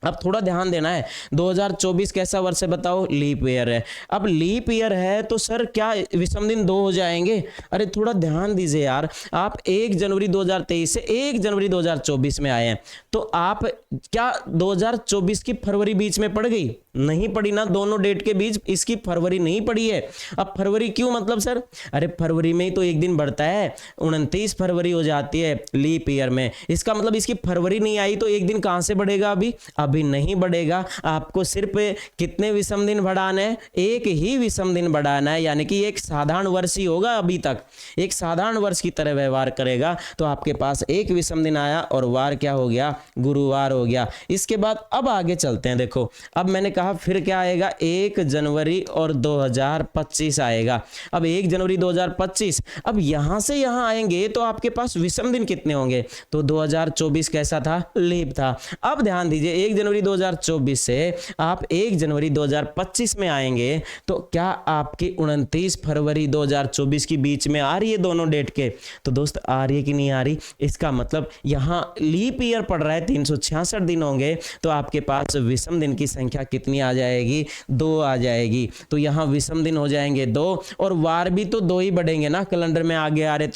अब थोड़ा ध्यान देना है, 2024 कैसा वर्ष है बताओ, लीप ईयर है। अब लीप ईयर है तो सर क्या विषम दिन 2 हो जाएंगे, अरे थोड़ा ध्यान दीजिए यार। आप 1 जनवरी 2023 से 1 जनवरी 2024 में आए हैं, तो आप क्या 2024 की फरवरी बीच में पड़ गई, नहीं पड़ी ना, दोनों डेट के बीच इसकी फरवरी नहीं पड़ी है। अब फरवरी क्यों मतलब सर, अरे फरवरी में ही तो एक दिन बढ़ता है, 29 फरवरी हो जाती है लीप ईयर में, इसका मतलब इसकी फरवरी नहीं आई तो एक दिन कहां से बढ़ेगा, अभी नहीं बढ़ेगा। आपको सिर्फ कितने विषम दिन बढ़ाना है, एक ही विषम दिन बढ़ाना है, यानी कि एक साधारण वर्ष ही होगा, अभी तक एक साधारण वर्ष की तरह व्यवहार करेगा। तो आपके पास एक विषम दिन आया और वार क्या हो गया, गुरुवार हो गया। इसके बाद अब आगे चलते हैं, देखो अब मैंने कहा फिर क्या आएगा, 1 जनवरी और 2025 आएगा। अब 1 जनवरी 2025, अब यहां से यहां आएंगे तो आपके पास विषम दिन कितने होंगे, तो 2024 कैसा था, लीप था। अब ध्यान दीजिए 1 जनवरी 2024 से आप 1 जनवरी 2025 में आएंगे तो क्या आपकी 29 फरवरी 2024 की बीच में आ रही है दोनों डेट के, तो दोस्त आ रही है कि नहीं आ रही, इसका मतलब यहां लीप ईयर पड़ रहा है, 366 दिन होंगे, तो आपके पास विषम दिन की संख्या कितनी आ जाएगी, 2 आ जाएगी। तो यहां विषम दिन हो जाएंगे 2 और वार भी तो 2 ही बढ़ेंगे ना, कैलेंडर में आगे आ रहे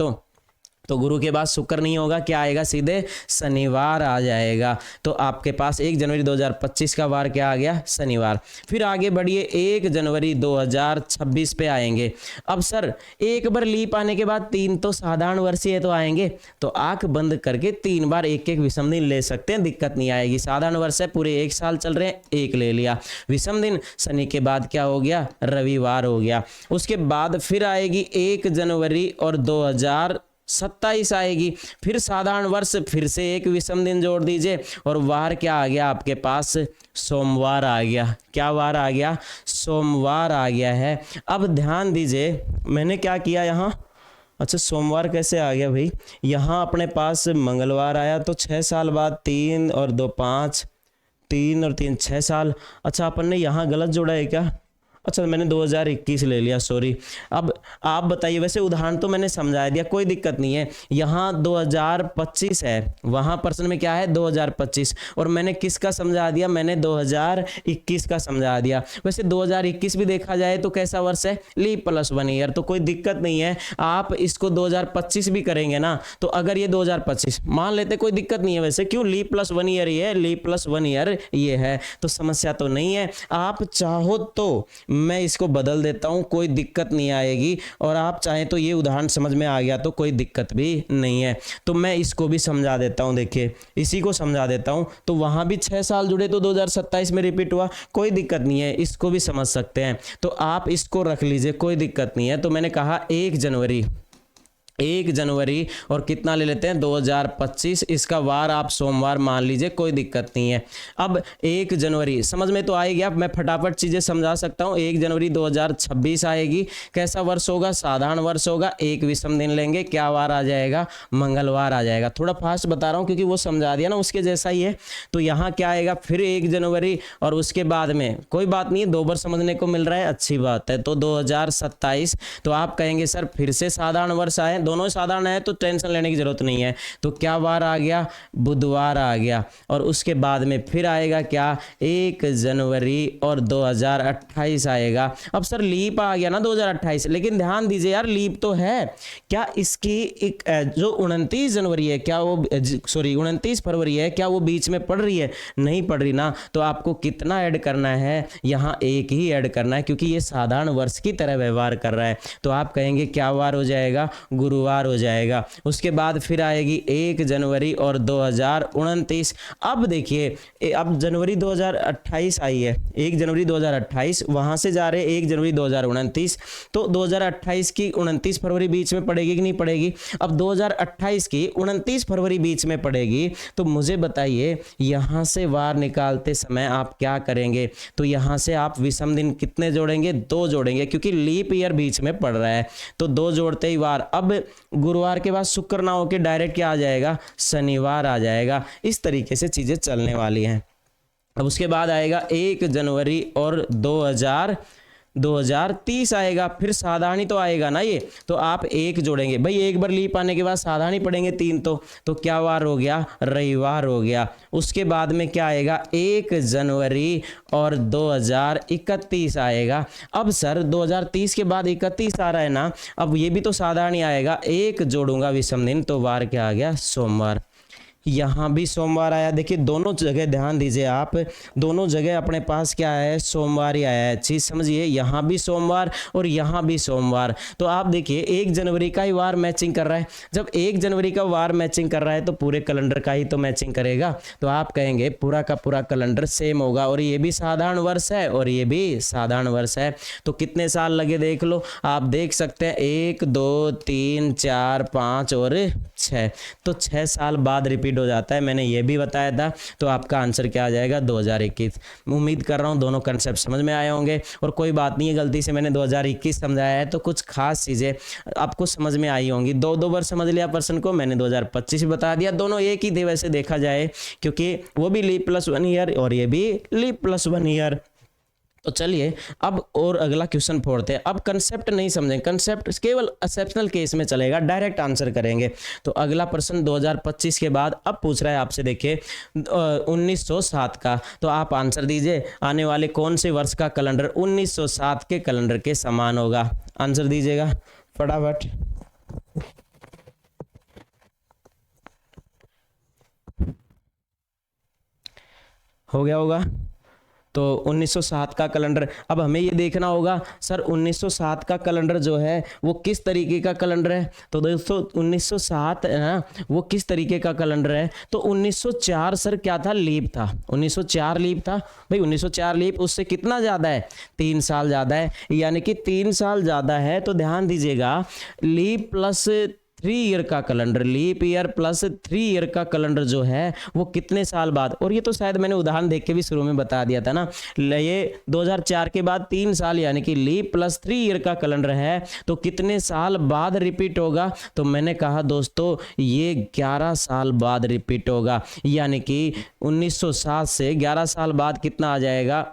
तो गुरु के बाद शुक्र नहीं होगा, क्या आएगा, सीधे शनिवार आ जाएगा। तो आपके पास 1 जनवरी 2025 का वार क्या आ गया, शनिवार। फिर आगे बढ़िए 1 जनवरी 2026 पे आएंगे। अब सर एक बार लीप आने के बाद 3 तो साधारण वर्षीय तो आएंगे, तो आंख बंद करके 3 बार एक एक विषम दिन ले सकते हैं, दिक्कत नहीं आएगी। साधारण वर्ष है, पूरे 1 साल चल रहे हैं, एक ले लिया। विषम दिन शनि के बाद क्या हो गया, रविवार हो गया। उसके बाद फिर आएगी 1 जनवरी और 2027 आएगी। फिर साधारण वर्ष, फिर से एक विषम दिन जोड़ दीजिए और वार क्या आ गया आपके पास, सोमवार आ गया। क्या वार आ गया, सोमवार आ गया है। अब ध्यान दीजिए मैंने क्या किया यहाँ, अच्छा सोमवार कैसे आ गया भाई, यहाँ अपने पास मंगलवार आया तो 6 साल बाद 3 और 2 5, 3 और 3 6 साल। अच्छा अपन ने यहाँ गलत जोड़ा है क्या, अच्छा मैंने 2021 ले लिया, सॉरी। अब आप बताइए, वैसे उदाहरण तो मैंने समझा दिया, कोई दिक्कत नहीं है। यहाँ 2025 है, वहाँ प्रश्न में क्या है 2025, और मैंने किसका समझा दिया, मैंने 2021 का समझा दिया। वैसे 2021 भी देखा जाए तो कैसा वर्ष है, लीप प्लस 1 ईयर, तो कोई दिक्कत नहीं है। आप इसको 2025 भी करेंगे ना, तो अगर ये 2025 मान लेते कोई दिक्कत नहीं है, वैसे क्यों, लीप प्लस 1 ईयर ही है, लीप प्लस 1 ईयर ये है, तो समस्या तो नहीं है। आप चाहो तो मैं इसको बदल देता हूं, कोई दिक्कत नहीं आएगी, और आप चाहें तो ये उदाहरण समझ में आ गया तो कोई दिक्कत भी नहीं है। तो मैं इसको भी समझा देता हूं, देखिए इसी को समझा देता हूं। तो वहां भी 6 साल जुड़े तो 2027 में रिपीट हुआ, कोई दिक्कत नहीं है, इसको भी समझ सकते हैं। तो आप इसको रख लीजिए, कोई दिक्कत नहीं है। तो मैंने कहा 1 जनवरी और कितना ले लेते हैं 2025, इसका वार आप सोमवार मान लीजिए, कोई दिक्कत नहीं है। अब 1 जनवरी समझ में तो आएगी, अब मैं फटाफट चीजें समझा सकता हूं। 1 जनवरी 2026 आएगी, कैसा वर्ष होगा, साधारण वर्ष होगा, एक विषम दिन लेंगे, क्या वार आ जाएगा, मंगलवार आ जाएगा। थोड़ा फास्ट बता रहा हूं क्योंकि वो समझा दिया ना, उसके जैसा ही है। तो यहाँ क्या आएगा, फिर 1 जनवरी और उसके बाद में कोई बात नहीं है, 2 बार समझने को मिल रहा है, अच्छी बात है। तो 2027, तो आप कहेंगे सर फिर से साधारण वर्ष आए, दोनों साधारण है तो टेंशन लेने की जरूरत नहीं है। तो क्या वार आ गया, बुधवार आ गया। और उसके बाद में फिर आएगा क्या, 1 जनवरी और 2028 आएगा। अब सर लीप आ गया ना 2028, लेकिन ध्यान दीजिए यार लीप तो है, क्या इसकी एक जो 29 जनवरी है, क्या वो सॉरी 29 फरवरी है, क्या वो बीच में पड़ रही है, नहीं पड़ रही ना। तो आपको कितना ऐड करना है, यहाँ एक ही ऐड करना है, क्योंकि ये साधारण वर्ष की तरह व्यवहार कर रहा है। तो आप कहेंगे क्या वार हो जाएगा, गुरुवार हो जाएगा। उसके बाद फिर आएगी 1 जनवरी और 2029। अब देखिए अब जनवरी 2028 आई है, 1 जनवरी 2028, वहां से जा रहे 1 जनवरी 2029, तो 2028 की 29 फरवरी बीच में पड़ेगी कि नहीं पड़ेगी। अब 2028 की 29 फरवरी बीच में पड़ेगी, तो मुझे बताइए यहां से वार निकालते समय आप क्या करेंगे। तो यहां से आप विषम दिन कितने जोड़ेंगे, 2 जोड़ेंगे, क्योंकि लीप ईयर बीच में पड़ रहा है, तो 2 जोड़ते ही वार। अब गुरुवार के बाद शुक्र ना होके डायरेक्ट क्या आ जाएगा, शनिवार आ जाएगा। इस तरीके से चीजें चलने वाली हैं। अब उसके बाद आएगा 1 जनवरी और 2030 आएगा, फिर साधारण ही तो आएगा ना ये, तो आप 1 जोड़ेंगे भाई, एक बार लीप आने के बाद साधारण ही पड़ेंगे 3, तो क्या वार हो गया, रविवार हो गया। उसके बाद में क्या आएगा, 1 जनवरी और 2031 आएगा। अब सर 2030 के बाद 31 आ रहा है ना, अब ये भी तो साधारण ही आएगा, 1 जोड़ूंगा विषम दिन, तो वार क्या आ गया, सोमवार। यहाँ भी सोमवार आया। देखिए दोनों जगह ध्यान दीजिए आप, दोनों जगह अपने पास क्या है, सोमवार ही आया है। चीज़ समझिए, यहाँ भी सोमवार और यहाँ भी सोमवार। तो आप देखिए 1 जनवरी का ही वार मैचिंग कर रहा है। जब 1 जनवरी का वार मैचिंग कर रहा है तो पूरे कैलेंडर का ही तो मैचिंग करेगा। तो आप कहेंगे पूरा का पूरा कैलेंडर सेम होगा, और ये भी साधारण वर्ष है और ये भी साधारण वर्ष है। तो कितने साल लगे देख लो, आप देख सकते हैं 1 2 3 4 5 और 6। तो 6 साल बाद रिपीट हो जाता है, मैंने ये भी बताया था। तो आपका आंसर क्या आ जाएगा, 2021। उम्मीद कर रहा हूँ दोनों कंसेप्ट समझ में आए होंगे। और कोई बात नहीं है, गलती से मैंने 2021 समझाया है तो कुछ खास चीज़ें आपको समझ में आई होंगी। दो बार समझ लिया पर्सन को, मैंने 2025 बता दिया। दोनों एक ही थे वैसे देखा जाए, क्योंकि वो भी लीप प्लस 1 ईयर और ये भी लीप प्लस 1 ईयर। तो चलिए अब और अगला क्वेश्चन फोड़ते हैं। अब कंसेप्ट नहीं समझेंगे, कंसेप्ट केवल एक्सेप्शनल केस में चलेगा, डायरेक्ट आंसर करेंगे। तो अगला प्रश्न 2025 के बाद अब पूछ रहा है आपसे, देखिए 1907 का। तो आप आंसर दीजिए, आने वाले कौन से वर्ष का कैलेंडर 1907 के कैलेंडर के समान होगा। आंसर दीजिएगा फटाफट। हो गया होगा। तो 1907 का कैलेंडर, अब हमें ये देखना होगा सर 1907 का कैलेंडर जो है वो किस तरीके का कैलेंडर है। तो दोस्तों 1907 है ना, वो किस तरीके का कैलेंडर है। तो 1904 सर क्या था, लीप था। 1904 लीप था भाई, 1904 लीप, उससे कितना ज़्यादा है, 3 साल ज़्यादा है। यानी कि 3 साल ज़्यादा है। तो ध्यान दीजिएगा, लीप प्लस 3 ईयर का calendar, leap year plus 3 year का कैलेंडर जो है वो कितने साल बाद, और ये तो शायद मैंने उदाहरण देख के भी शुरू में बता दिया था ना, ये 2004 के बाद 3 साल यानी कि लीप प्लस 3 ईयर का कैलेंडर है। तो कितने साल बाद रिपीट होगा, तो मैंने कहा दोस्तों ये 11 साल बाद रिपीट होगा। यानी कि 1907 से 11 साल बाद कितना आ जाएगा,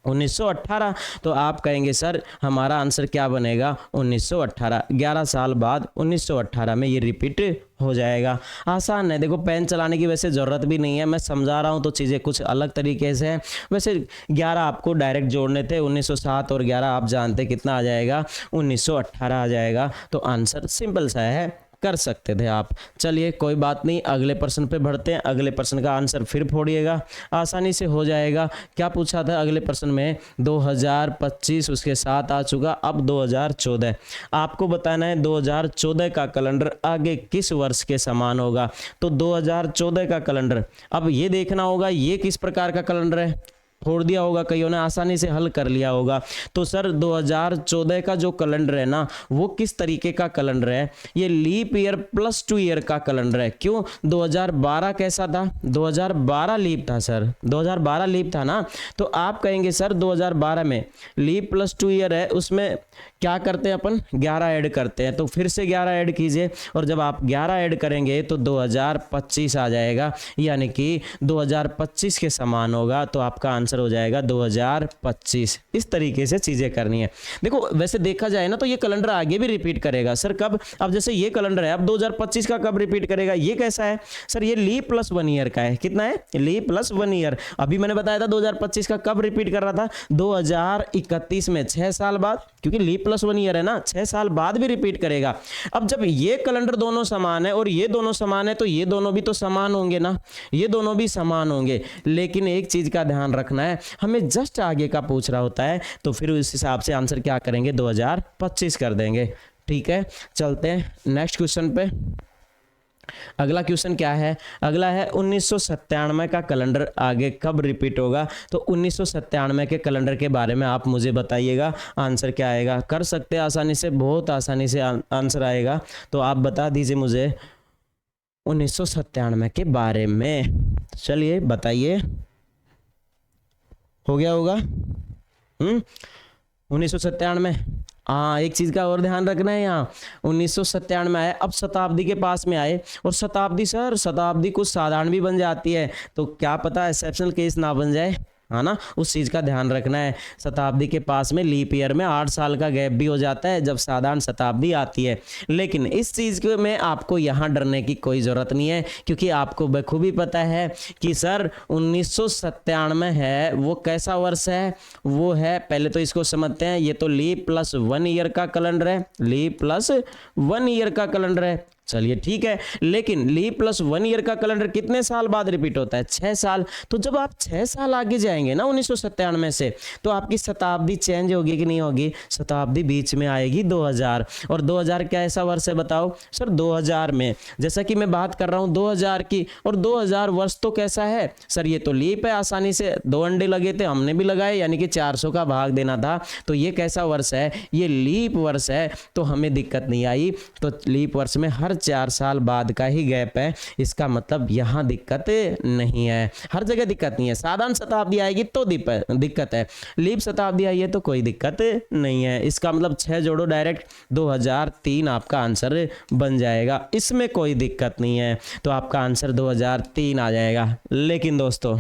1918। तो आप कहेंगे सर हमारा आंसर क्या बनेगा, 1918। 11 साल बाद 1918 में ये रिपीट हो जाएगा। आसान है, देखो पेन चलाने की वैसे ज़रूरत भी नहीं है, मैं समझा रहा हूँ तो चीज़ें कुछ अलग तरीके से हैं। वैसे 11 आपको डायरेक्ट जोड़ने थे, 1907 और 11 आप जानते कितना आ जाएगा, 1918 आ जाएगा। तो आंसर सिंपल सा है, कर सकते थे आप। चलिए कोई बात नहीं, अगले प्रश्न पे बढ़ते हैं। अगले प्रश्न का आंसर फिर फोड़िएगा, आसानी से हो जाएगा। क्या पूछा था अगले प्रश्न में, 2025 उसके साथ आ चुका, अब 2014 आपको बताना है 2014 का कैलेंडर आगे किस वर्ष के समान होगा। तो 2014 का कैलेंडर, अब ये देखना होगा ये किस प्रकार का कैलेंडर है। फोड़ दिया होगा, कईयों ने आसानी से हल कर लिया होगा। तो सर 2014 का जो कैलेंडर है ना, वो किस तरीके का कैलेंडर है, ये लीप ईयर प्लस 2 ईयर का कैलेंडर है। क्यों, 2012 कैसा था, 2012 लीप था सर, 2012 लीप था ना। तो आप कहेंगे सर 2012 में लीप प्लस 2 ईयर है, उसमें क्या करते हैं अपन, 11 ऐड करते हैं। तो फिर से 11 ऐड कीजिए, और जब आप 11 ऐड करेंगे तो 2025 आ जाएगा, यानी कि 2025 के समान होगा। तो आपका आंसर हो जाएगा 2025। इस तरीके से चीजें करनी है। देखो वैसे देखा जाए ना तो ये कैलेंडर आगे भी रिपीट करेगा सर, कब, अब जैसे ये कैलेंडर है, अब 2025 का कब रिपीट करेगा, ये कैसा है सर, ये लीप प्लस 1 ईयर का है। कितना है, लीप प्लस 1 ईयर। अभी मैंने बताया था 2025 का कब रिपीट कर रहा था, 2031 में, 6 साल बाद, क्योंकि लीप प्लस 1 ईयर है ना, 6 साल बाद भी रिपीट करेगा। अब जब ये कैलेंडर दोनों समान है और ये दोनों समान है, तो ये दोनों भी तो समान होंगे ना, ये दोनों भी समान होंगे। लेकिन एक चीज का ध्यान रखना है, हमें जस्ट आगे का पूछ रहा होता है, तो फिर उस हिसाब से आंसर क्या करेंगे, 2025 कर देंगे। ठीक है, चलते हैं नेक्स्ट क्वेश्चन पे। अगला क्वेश्चन क्या है, अगला है 1997 का कैलेंडर आगे कब रिपीट होगा। तो 1997 के कैलेंडर के बारे में आप मुझे बताइएगा, आंसर क्या आएगा। कर सकते हैं आसानी से, बहुत आसानी से आंसर आएगा। तो आप बता दीजिए मुझे 1997 के बारे में, चलिए बताइए। हो गया होगा 1997। हाँ, एक चीज का और ध्यान रखना है, यहाँ 1997 में आए, अब शताब्दी के पास में आए, और शताब्दी सर, शताब्दी कुछ साधारण भी बन जाती है, तो क्या पता एक्सेप्शनल केस ना बन जाए, है ना, उस चीज़ का ध्यान रखना है। शताब्दी के पास में लीप ईयर में 8 साल का गैप भी हो जाता है जब साधारण शताब्दी आती है। लेकिन इस चीज़ में आपको यहाँ डरने की कोई ज़रूरत नहीं है, क्योंकि आपको बखूबी पता है कि सर 1997 है वो कैसा वर्ष है, वो है, पहले तो इसको समझते हैं, ये तो लीप प्लस 1 ईयर का कैलेंडर है, लीप प्लस 1 ईयर का कैलेंडर है। चलिए ठीक है, लेकिन लीप प्लस 1 ईयर का कैलेंडर कितने साल बाद रिपीट होता है? 6 साल। तो जब आप 6 साल आगे जाएंगे ना 1997 से, तो आपकी शताब्दी चेंज होगी कि नहीं होगी? शताब्दी बीच में आएगी 2000। और 2000 क्या ऐसा वर्ष है बताओ सर? 2000 में जैसा कि मैं बात कर रहा हूँ 2000 की, और 2000 वर्ष तो कैसा है सर? ये तो लीप है, आसानी से 2 अंडे लगे थे, हमने भी लगाए, यानी कि 400 का भाग देना था। तो ये कैसा वर्ष है? ये लीप वर्ष है, तो हमें दिक्कत नहीं आई। तो लीप वर्ष में हर 4 साल बाद का ही गैप है, इसका मतलब यहाँ दिक्कत नहीं है, हर जगह दिक्कत नहीं है। साधारण शताब्दी आएगी तो दिक्कत है, लीप शताब्दी आई है तो कोई दिक्कत नहीं है। इसका मतलब 6 जोड़ो डायरेक्ट 2003 आपका आंसर बन जाएगा, इसमें कोई दिक्कत नहीं है। तो आपका आंसर 2003 आ जाएगा। लेकिन दोस्तों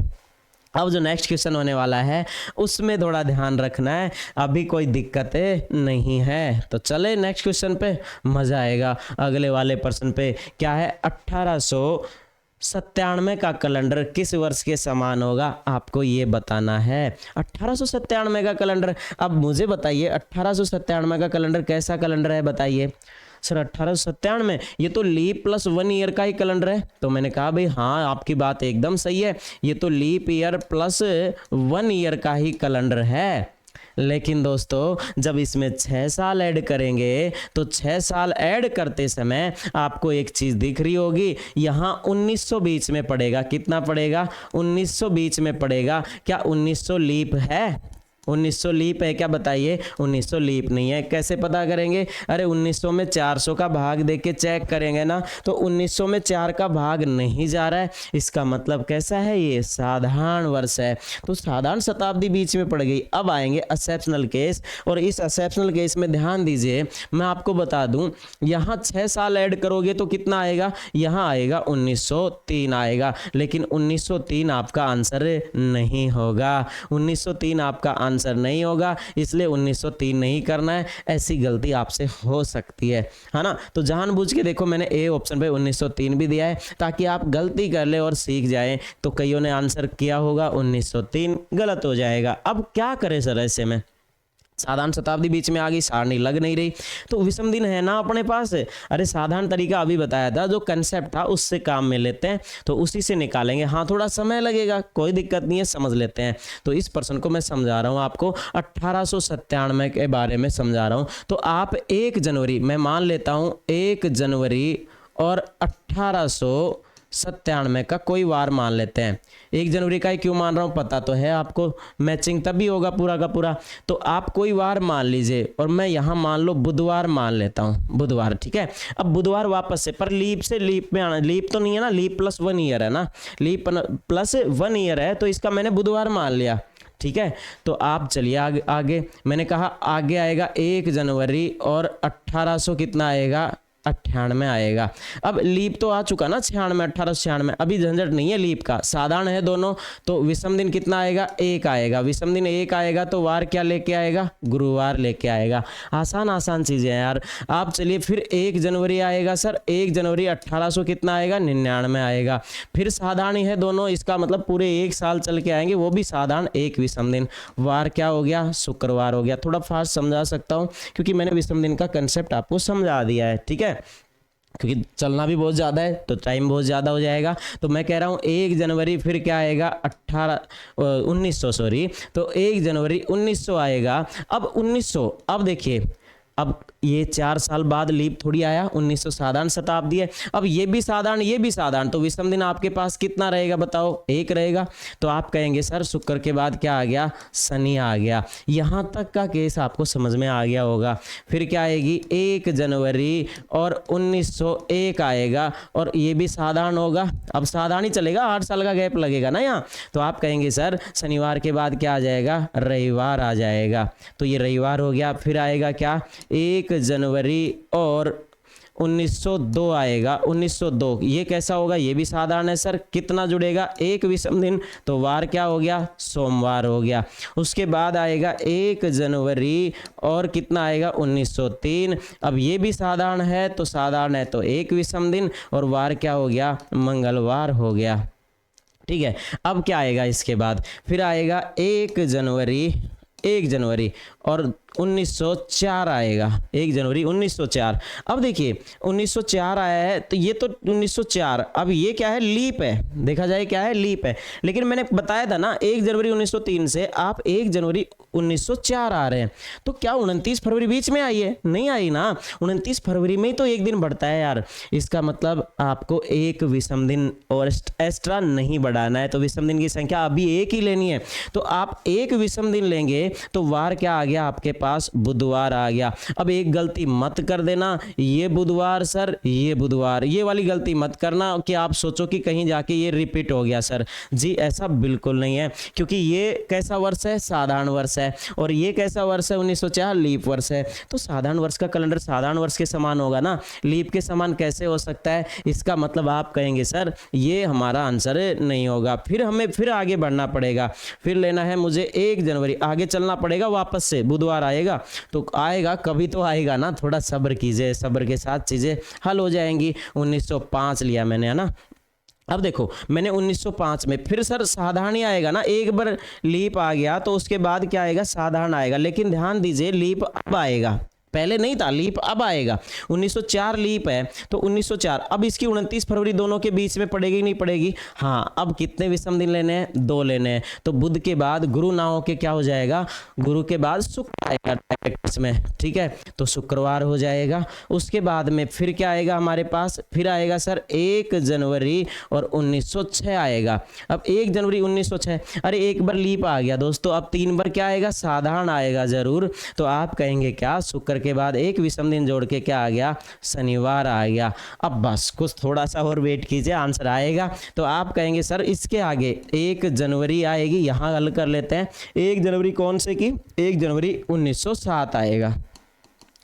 अब जो नेक्स्ट क्वेश्चन होने वाला है उसमें थोड़ा ध्यान रखना है, अभी कोई दिक्कत नहीं है। तो चले नेक्स्ट क्वेश्चन पे, मज़ा आएगा। अगले वाले प्रश्न पे क्या है? 1897 का कैलेंडर किस वर्ष के समान होगा? आपको ये बताना है। 1897 का कैलेंडर, अब मुझे बताइए 1897 का कैलेंडर कैसा कैलेंडर है बताइए सर? 1897 ये तो लीप प्लस 1 ईयर का ही कैलेंडर है। तो मैंने कहा भाई हाँ, आपकी बात एकदम सही है, ये तो लीप ईयर प्लस 1 ईयर का ही कैलेंडर है। लेकिन दोस्तों जब इसमें 6 साल ऐड करेंगे, तो 6 साल ऐड करते समय आपको एक चीज़ दिख रही होगी, यहाँ 1900 बीच में पड़ेगा। कितना पड़ेगा? 1900 बीच में पड़ेगा। क्या 1900 लीप है? 1900 लीप है क्या बताइए? 1900 लीप नहीं है। कैसे पता करेंगे? अरे 1900 में 400 का भाग दे के चेक करेंगे ना, तो 1900 में 4 का भाग नहीं जा रहा है, इसका मतलब कैसा है? ये साधारण वर्ष है। तो साधारण शताब्दी बीच में पड़ गई। अब आएंगे एक्सेप्शनल केस, और इस एक्सेप्शनल केस में ध्यान दीजिए, मैं आपको बता दूं, यहाँ 6 साल ऐड करोगे तो कितना आएगा? यहाँ आएगा 1903 आएगा। लेकिन 1903 आपका आंसर नहीं होगा, 1903 आपका आंसर नहीं होगा, इसलिए 1903 नहीं करना है। ऐसी गलती आपसे हो सकती है ना? तो जानबूझ के देखो, मैंने ए ऑप्शन पे 1903 भी दिया है ताकि आप गलती कर ले और सीख जाएं। तो कईयों ने आंसर किया होगा 1903, गलत हो जाएगा। अब क्या करें सर ऐसे में? साधारण शताब्दी बीच में आ गई, सारणी लग नहीं रही, तो विषम दिन है ना अपने पास। अरे साधारण तरीका अभी बताया था, जो कंसेप्ट था उससे काम में लेते हैं, तो उसी से निकालेंगे। हाँ थोड़ा समय लगेगा, कोई दिक्कत नहीं है, समझ लेते हैं। तो इस प्रश्न को मैं समझा रहा हूँ आपको, 1897 के बारे में समझा रहा हूँ। तो आप 1 जनवरी, मैं मान लेता हूँ 1 जनवरी और 1897 का कोई वार मान लेते हैं। 1 जनवरी का ही क्यों मान रहा हूँ पता तो है आपको, मैचिंग तभी होगा पूरा का पूरा। तो आप कोई वार मान लीजिए, और मैं यहाँ मान लो बुधवार मान लेता हूँ, बुधवार, ठीक है। अब बुधवार वापस से, पर लीप से लीप में आना, लीप तो नहीं है ना, लीप प्लस 1 ईयर है ना, लीप प्लस 1 ईयर है, तो इसका मैंने बुधवार मान लिया, ठीक है। तो आप चलिए आगे मैंने कहा आगे आएगा 1 जनवरी और 1800 कितना आएगा? 98 आएगा। अब लीप तो आ चुका ना 96, 1896, अभी झंझट नहीं है लीप का, साधारण है दोनों। तो विषम दिन कितना आएगा? 1 आएगा। विषम दिन 1 आएगा तो वार क्या लेके आएगा? गुरुवार लेके आएगा। आसान चीजें हैं यार। आप चलिए फिर 1 जनवरी आएगा सर, 1 जनवरी 1800 कितना आएगा? 99 आएगा। फिर साधारण ही है दोनों, इसका मतलब पूरे 1 साल चल के आएंगे, वो भी साधारण, 1 विषम दिन। वार क्या हो गया? शुक्रवार हो गया। थोड़ा फास्ट समझा सकता हूँ क्योंकि मैंने विषम दिन का कंसेप्ट आपको समझा दिया है, ठीक है, क्योंकि चलना भी बहुत ज़्यादा है तो टाइम बहुत ज़्यादा हो जाएगा। तो मैं कह रहा हूँ 1 जनवरी फिर क्या आएगा? 1900 सॉरी, तो 1 जनवरी 1900 आएगा। अब 1900, अब देखिए, अब ये 4 साल बाद लीप थोड़ी आया, 1900 साधारण शताब्दी है। अब ये भी साधारण, ये भी साधारण, तो विषम दिन आपके पास कितना रहेगा बताओ? 1 रहेगा। तो आप कहेंगे सर शुक्र के बाद क्या आ गया? शनि आ गया। यहाँ तक का केस आपको समझ में आ गया होगा। फिर क्या आएगी? 1 जनवरी और 1901 आएगा, और ये भी साधारण होगा। अब साधारण ही चलेगा, 8 साल का गैप लगेगा ना यहाँ। तो आप कहेंगे सर शनिवार के बाद क्या आ जाएगा? रविवार आ जाएगा। तो ये रविवार हो गया। फिर आएगा क्या? 1 जनवरी और 1902 आएगा। 1902 ये कैसा होगा? ये भी साधारण है सर। कितना जुड़ेगा? 1 विषम दिन, तो वार क्या हो गया? सोमवार हो गया। उसके बाद आएगा 1 जनवरी और कितना आएगा? 1903। अब ये भी साधारण है, तो साधारण है तो 1 विषम दिन, और वार क्या हो गया? मंगलवार हो गया, ठीक है। अब क्या आएगा इसके बाद? फिर आएगा 1 जनवरी और 1904 आएगा, 1 जनवरी 1904। अब देखिए 1904 आया है तो ये तो 1904, अब ये क्या है, लीप है, देखा जाए क्या है, लीप है। लेकिन मैंने बताया था ना 1 जनवरी 1903 से आप 1 जनवरी 1904 आ रहे हैं, तो क्या 29 फरवरी बीच में आई है? नहीं आई ना, 29 फरवरी में ही तो एक दिन बढ़ता है यार। इसका मतलब आपको एक विषम दिन और एक्स्ट्रा नहीं बढ़ाना है, तो विषम दिन की संख्या अभी एक ही लेनी है। तो आप एक विषम दिन लेंगे तो वार क्या आ गया आपके पास, बुधवार आ गया। अब एक गलती मत कर देना, ये बुधवार सर, ये बुधवार, ये वाली गलती मत करना कि आप सोचो कि कहीं जाके ये रिपीट हो गया सर। जी ऐसा बिल्कुल नहीं है, क्योंकि ये कैसा वर्ष है, साधारण वर्ष है, और ये कैसा वर्ष है, 1904 लीप वर्ष है। तो साधारण वर्ष का कैलेंडर साधारण वर्ष के समान होगा ना, लीप के समान कैसे हो सकता है? इसका मतलब आप कहेंगे सर ये हमारा आंसर नहीं होगा। फिर हमें फिर आगे बढ़ना पड़ेगा, फिर लेना है मुझे 1 जनवरी, आगे चलना पड़ेगा, वापस से बुधवार आएगा तो आएगा, कभी तो आएगा ना, थोड़ा सब्र कीजिए, सब्र के साथ चीज़ें हल हो जाएंगी। 1905 लिया मैंने, है ना। अब देखो मैंने 1905 में फिर सर साधारण ही आएगा ना, एक बार लीप आ गया तो उसके बाद क्या आएगा, साधारण आएगा। लेकिन ध्यान दीजिए लीप अब आएगा, पहले नहीं था, लीप अब आएगा। 1904 लीप है तो 1904, अब इसकी 29 फरवरी दोनों के बीच में पड़ेगी नहीं पड़ेगी? हाँ, अब कितने विषम दिन लेने हैं, 2 लेने हैं। तो बुध के बाद गुरु ना हो के क्या हो जाएगा, गुरु के बाद शुक्र आएगा डायरेक्ट में, ठीक है, तो शुक्रवार हो जाएगा। उसके बाद में फिर क्या आएगा हमारे पास, फिर आएगा सर 1 जनवरी और 1906 आएगा। अब 1 जनवरी 1906, अरे एक बार लीप आ गया दोस्तों, अब 3 बार क्या आएगा, साधारण आएगा जरूर। तो आप कहेंगे क्या, शुक्र के बाद एक विषम दिन जोड़ के क्या आ गया, शनिवार आ गया। अब बस कुछ थोड़ा सा और वेट कीजिए, आंसर आएगा। तो आप कहेंगे सर इसके आगे 1 जनवरी आएगी, यहां हल कर लेते हैं। 1 जनवरी कौन से की, 1 जनवरी 1907 आएगा।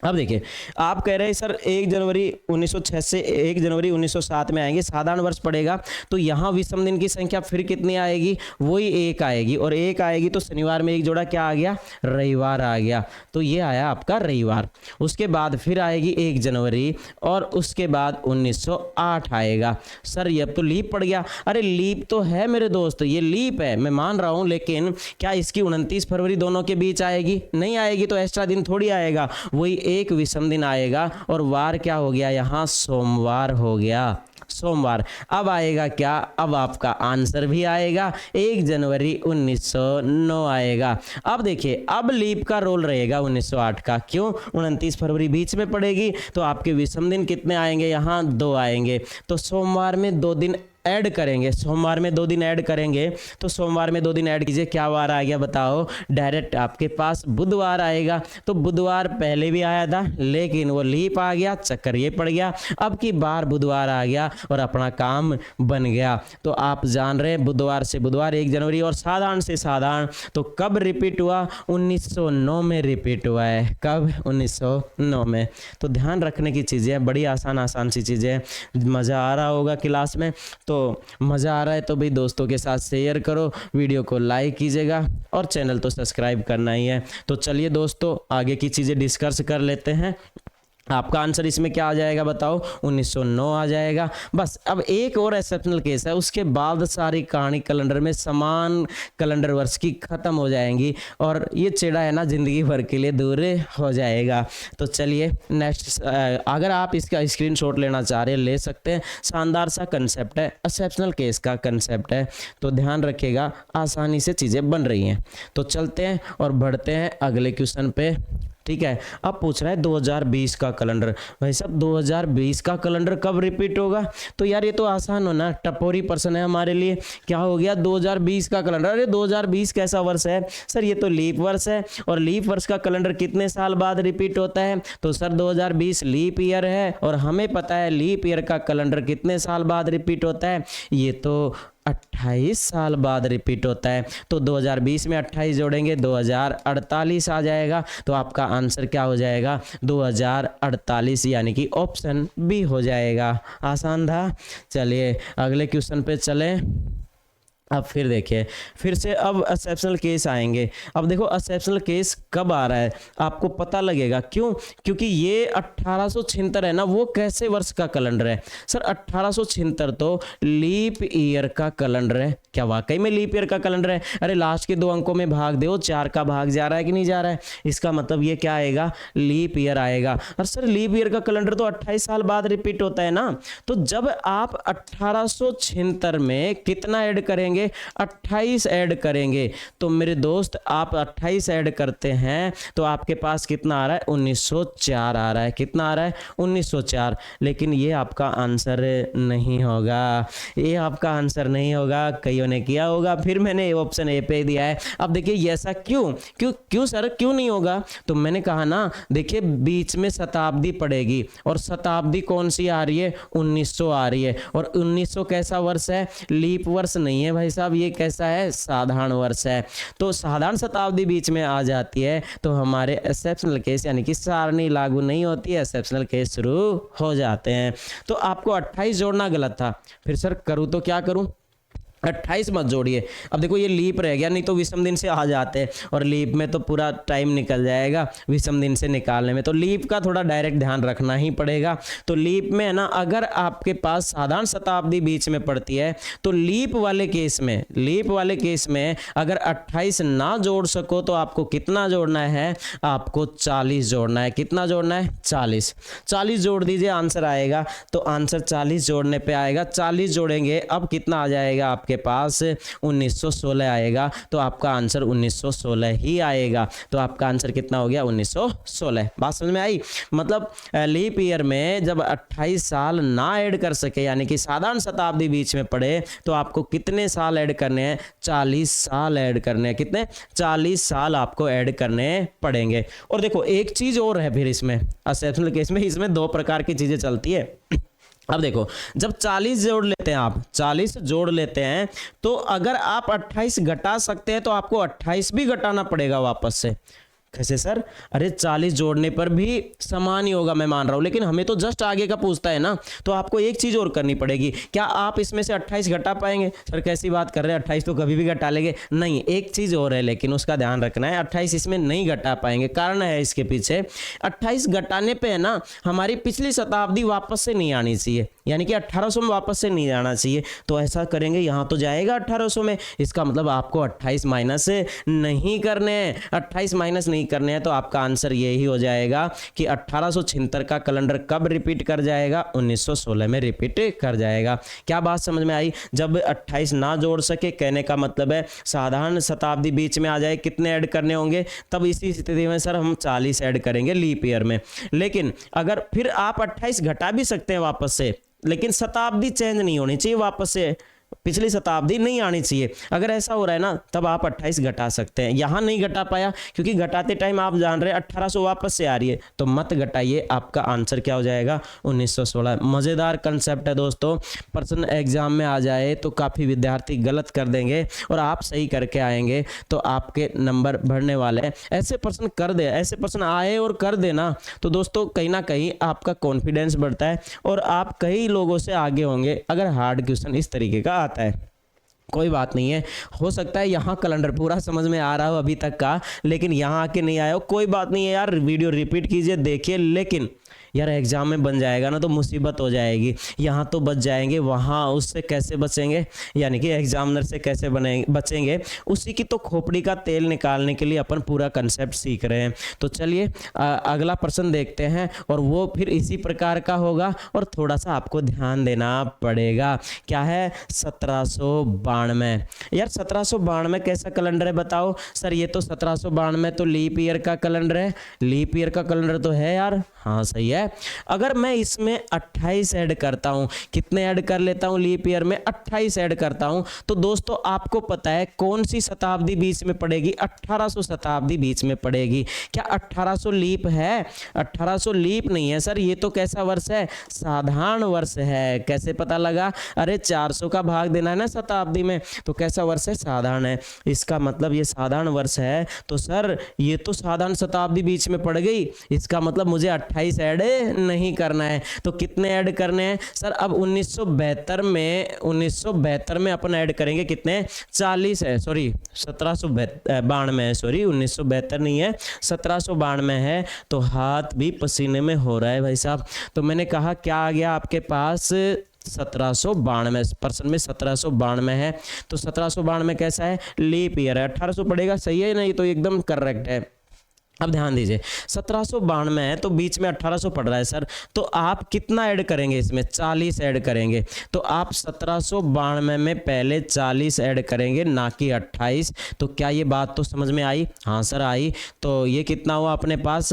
अब देखिए आप कह रहे हैं सर 1 जनवरी 1906 से 1 जनवरी 1907 में आएंगे, साधारण वर्ष पड़ेगा, तो यहाँ विषम दिन की संख्या फिर कितनी आएगी, वही 1 आएगी, और 1 आएगी तो शनिवार में 1 जोड़ा क्या आ गया, रविवार आ गया। तो ये आया आपका रविवार। उसके बाद फिर आएगी 1 जनवरी और उसके बाद 1908 आएगा। सर ये अब तो लीप पड़ गया। अरे लीप तो है मेरे दोस्त, ये लीप है, मैं मान रहा हूँ, लेकिन क्या इसकी 29 फरवरी दोनों के बीच आएगी? नहीं आएगी, तो एक्स्ट्रा दिन थोड़ी आएगा, वही एक विषम दिन आएगा। और वार क्या हो गया, यहां सोमवार हो गया, सोमवार। अब आएगा क्या, अब आपका आंसर भी आएगा 1 जनवरी 1909 आएगा। अब देखिए अब लीप का रोल रहेगा 1908 का, क्यों, 29 फरवरी बीच में पड़ेगी, तो आपके विषम दिन कितने आएंगे, यहाँ 2 आएंगे। तो सोमवार में 2 दिन ऐड करेंगे, सोमवार में 2 दिन ऐड करेंगे, तो सोमवार में 2 दिन ऐड कीजिए, क्या वार आ गया बताओ, डायरेक्ट आपके पास बुधवार आएगा। तो बुधवार पहले भी आया था लेकिन वो लीप आ गया, चक्कर ये पड़ गया, अब की बार बुधवार आ गया और अपना काम बन गया। तो आप जान रहे हैं बुधवार से बुधवार 1 जनवरी, और साधारण से साधारण तो कब रिपीट हुआ, 1909 में रिपीट हुआ है। कब, 1909 में। तो ध्यान रखने की चीज़ें, बड़ी आसान आसान सी चीज़ें। मज़ा आ रहा होगा क्लास में, तो मज़ा आ रहा है तो भाई दोस्तों के साथ शेयर करो, वीडियो को लाइक कीजिएगा और चैनल तो सब्सक्राइब करना ही है। तो चलिए दोस्तों आगे की चीज़ें डिस्कस कर लेते हैं। आपका आंसर इसमें क्या आ जाएगा बताओ, 1909 आ जाएगा। बस अब एक और एक्सेप्शनल केस है, उसके बाद सारी कहानी कैलेंडर में समान कैलेंडर वर्ष की ख़त्म हो जाएंगी और ये चिड़ा है ना ज़िंदगी भर के लिए दूर हो जाएगा। तो चलिए नेक्स्ट, अगर आप इसका स्क्रीनशॉट लेना चाह रहे हैं ले सकते हैं। शानदार सा कंसेप्ट है, एक्सेप्शनल केस का कंसेप्ट है, तो ध्यान रखिएगा, आसानी से चीज़ें बन रही हैं। तो चलते हैं और बढ़ते हैं अगले क्वेश्चन पे। ठीक है, अब पूछ रहा है 2020 का कैलेंडर। भाई साहब 2020 का कैलेंडर कब रिपीट होगा? तो यार ये तो आसान हो ना, टपोरी पर्सन है हमारे लिए। क्या हो गया 2020 का कैलेंडर, अरे 2020 कैसा वर्ष है सर, ये तो लीप वर्ष है, और लीप वर्ष का कैलेंडर कितने साल बाद रिपीट होता है? तो सर 2020 लीप ईयर है, और हमें पता है लीप ईयर का कैलेंडर कितने साल बाद रिपीट होता है, ये तो 28 साल बाद रिपीट होता है। तो 2020 में 28 जोड़ेंगे 2048 आ जाएगा। तो आपका आंसर क्या हो जाएगा, 2048, यानी कि ऑप्शन बी हो जाएगा। आसान था। चलिए अगले क्वेश्चन पे चलें। अब फिर देखिए, फिर से अब एक्सेप्शनल केस आएंगे। अब देखो एक्सेप्शनल केस कब आ रहा है आपको पता लगेगा, क्यों? क्योंकि ये 1876 है ना, वो कैसे वर्ष का कैलेंडर है सर? 1876 तो लीप ईयर का कैलेंडर है। क्या वाकई में लीप ईयर का कैलेंडर है? अरे लास्ट के 2 अंकों में भाग दो, 4 का भाग जा रहा है कि नहीं जा रहा है? इसका मतलब ये क्या आएगा? लीप ईयर आएगा। और सर लीप ईयर का कैलेंडर तो 28 साल बाद रिपीट होता है ना, तो जब आप 1876 में कितना ऐड करेंगे? 28 ऐड करेंगे। तो मेरे दोस्त आप 28 ऐड करते हैं तो आपके पास कितना आ रहा है? 1904 आ रहा है। कितना आ रहा है? 1904। लेकिन ये आपका आंसर नहीं होगा, ये आपका आंसर नहीं होगा। कईयों ने किया होगा, फिर मैंने ऑप्शन ए पे दिया है। अब देखिए ये ऐसा क्यों क्यों क्यों सर, क्यों नहीं होगा? तो मैंने कहा ना, देखिए बीच में शताब्दी पड़ेगी, और शताब्दी कौन सी आ रही है? 1900 आ रही है। और 1900 कैसा वर्ष है? लीप वर्ष नहीं है भाई साहब, ये कैसा है? साधारण वर्ष है। तो साधारण शताब्दी बीच में आ जाती है तो हमारे एक्सेप्शनल केस यानी कि सारणी लागू नहीं होती है, एक्सेप्शनल केस शुरू हो जाते हैं। तो आपको 28 जोड़ना गलत था। फिर सर करूँ तो क्या करूँ? 28 मत जोड़िए। अब देखो ये लीप रह गया, नहीं तो विषम दिन से आ जाते हैं, और लीप में तो पूरा टाइम निकल जाएगा विषम दिन से निकालने में। तो लीप का थोड़ा डायरेक्ट ध्यान रखना ही पड़ेगा। तो लीप में है ना, अगर आपके पास साधारण शताब्दी बीच में पड़ती है तो लीप वाले केस में अगर 28 ना जोड़ सको तो आपको कितना जोड़ना है? आपको 40 जोड़ना है। कितना जोड़ना है? 40 जोड़ दीजिए, आंसर आएगा। तो आंसर 40 जोड़ने पे आएगा। 40 जोड़ेंगे, अब कितना आ जाएगा आपके पास? 1916 आएगा। तो आपका आंसर 1916 ही आएगा। तो आपका आंसर कितना हो गया? 1916। बात समझ में आई? मतलब लीप ईयर में जब 28 साल ना ऐड कर सके, यानी कि साधारण शताब्दी बीच में पड़े, तो आपको कितने साल ऐड करने हैं? 40 साल ऐड करने हैं। कितने? 40 साल आपको ऐड करने पड़ेंगे। और देखो एक चीज और है फिर इसमें, एक्सेप्शनल केस में इसमें 2 प्रकार की चीजें चलती है। अब देखो जब 40 जोड़ लेते हैं, आप 40 जोड़ लेते हैं, तो अगर आप 28 घटा सकते हैं तो आपको 28 भी घटाना पड़ेगा वापस से। कैसे सर? अरे 40 जोड़ने पर भी समान ही होगा, मैं मान रहा हूं, लेकिन हमें तो जस्ट आगे का पूछता है ना, तो आपको एक चीज और करनी पड़ेगी। क्या आप इसमें से 28 घटा पाएंगे? सर कैसी बात कर रहे हैं, 28 तो कभी भी घटा लेंगे। नहीं, एक चीज और है, लेकिन उसका ध्यान रखना है। 28 इसमें नहीं घटा पाएंगे, कारण है इसके पीछे। 28 घटाने पे है ना, हमारी पिछली शताब्दी वापस से नहीं आनी चाहिए, यानी कि 1800 में वापस से नहीं आना चाहिए। तो ऐसा करेंगे, यहाँ तो जाएगा 1800 में, इसका मतलब आपको 28 माइनस नहीं करने हैं। 28 माइनस नहीं करने हैं, तो आपका आंसर यही हो जाएगा कि 1876 का कैलेंडर कब रिपीट कर जाएगा? 1916 में रिपीट कर जाएगा। क्या बात समझ में आई? जब 28 ना जोड़ सके, कहने का मतलब है साधारण शताब्दी बीच में आ जाए, कितने ऐड करने होंगे? तब इसी स्थिति में सर हम 40 ऐड करेंगे लीप ईयर में। लेकिन अगर फिर आप 28 घटा भी सकते हैं वापस से, लेकिन शताब्दी चेंज नहीं होनी चाहिए, वापस से पिछली शताब्दी नहीं आनी चाहिए। अगर ऐसा हो रहा है ना, तब आप 28 घटा सकते हैं। यहां नहीं घटा पाया क्योंकि घटाते टाइम आप जान रहे हैं 1800 वापस से आ रही है, तो मत घटाइए। आपका आंसर क्या हो जाएगा? 1916। मजेदार कंसेप्ट है दोस्तों। प्रश्न एग्जाम में आ जाए तो काफी विद्यार्थी गलत कर देंगे, और आप सही करके आएंगे तो आपके नंबर बढ़ने वाले हैं। ऐसे प्रश्न कर दे, ऐसे प्रश्न आए और कर देना, तो दोस्तों कहीं ना कहीं आपका कॉन्फिडेंस बढ़ता है और आप कई लोगों से आगे होंगे अगर हार्ड क्वेश्चन इस तरीके का आता है। कोई बात नहीं है, हो सकता है यहाँ कैलेंडर पूरा समझ में आ रहा हो अभी तक का, लेकिन यहाँ आके नहीं आया हो, कोई बात नहीं है यार। वीडियो रिपीट कीजिए, देखिए, लेकिन यार एग्जाम में बन जाएगा ना तो मुसीबत हो जाएगी। यहाँ तो बच जाएंगे, वहाँ उससे कैसे बचेंगे, यानी कि एग्जामिनर से कैसे बचेंगे, उसी की तो खोपड़ी का तेल निकालने के लिए अपन पूरा कंसेप्ट सीख रहे हैं। तो चलिए अगला प्रश्न देखते हैं, और वो फिर इसी प्रकार का होगा, और थोड़ा सा आपको ध्यान देना पड़ेगा। क्या है? 1792। यार 1792 कैसा कैलेंडर है बताओ? सर ये तो 1792 तो लीप ईयर का कैलेंडर है। लीप ईयर का कैलेंडर तो है यार, हाँ सही है। अगर मैं इसमें 28 ऐड करता हूं, कितने ऐड कर लेता हूं? लीप ईयर में 28 ऐड करता हूं, तो दोस्तों आपको पता है कौन सी शताब्दी बीच में पड़ेगी? 1800 शताब्दी बीच में पड़ेगी। क्या 1800 लीप है? 1800 लीप नहीं है सर, ये तो कैसा वर्ष है? साधारण वर्ष है। कैसे पता लगा? अरे 400 का भाग देना है ना शताब्दी में, तो कैसा वर्ष है? साधारण है। इसका मतलब ये साधारण वर्ष है, तो सर ये तो साधारण शताब्दी बीच में पड़ गई, इसका मतलब मुझे 28 ऐड नहीं करना है। तो कितने ऐड करने हैं सर? अब 1972 में अपन ऐड करेंगे कितने? 40 है, सॉरी 1792 है, सॉरी 1972 नहीं है, 1792 है। तो हाथ भी पसीने में हो रहा है भाई साहब। तो मैंने कहा क्या आ गया आपके पास? 1792% में 1792 है। तो 1792 कैसा है? लीप ईयर है। 1800 पड़ेगा, सही है नहीं? तो एकदम करेक्ट है। अब ध्यान दीजिए 1792 है तो बीच में 1800 पड़ रहा है सर, तो आप कितना ऐड करेंगे इसमें? 40 ऐड करेंगे। तो आप 1792 में पहले 40 ऐड करेंगे, ना कि 28। तो क्या ये बात तो समझ में आई? हाँ सर आई। तो ये कितना हुआ अपने पास?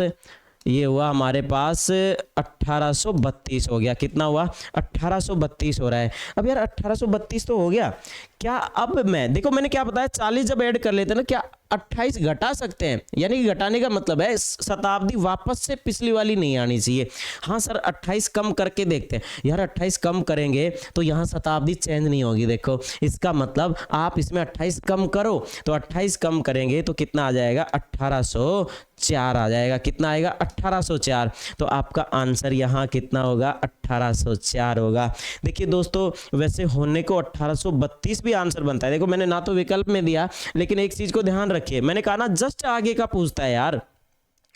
ये हुआ हमारे पास 1832 हो गया। कितना हुआ? 1832 हो रहा है। अब यार 1832 तो हो गया, क्या अब मैं देखो मैंने क्या बताया, 40 जब ऐड कर लेते हैं ना, क्या 28 घटा सकते हैं? यानी कि घटाने का मतलब है शताब्दी वापस से पिछली वाली नहीं आनी चाहिए। हाँ सर 28 कम करके देखते हैं। यार 28 कम करेंगे तो यहाँ शताब्दी चेंज नहीं होगी। देखो इसका मतलब आप इसमें 28 कम करो, तो 28 कम करेंगे तो कितना आ जाएगा? 1804 आ जाएगा। कितना आएगा? 1804। तो आपका आंसर यहाँ कितना होगा? 1804 होगा। देखिए दोस्तों वैसे होने को 1832 भी आंसर बनता है। देखो मैंने ना तो विकल्प में दिया, लेकिन एक चीज को ध्यान रखिए, मैंने कहा ना जस्ट आगे का पूछता है यार,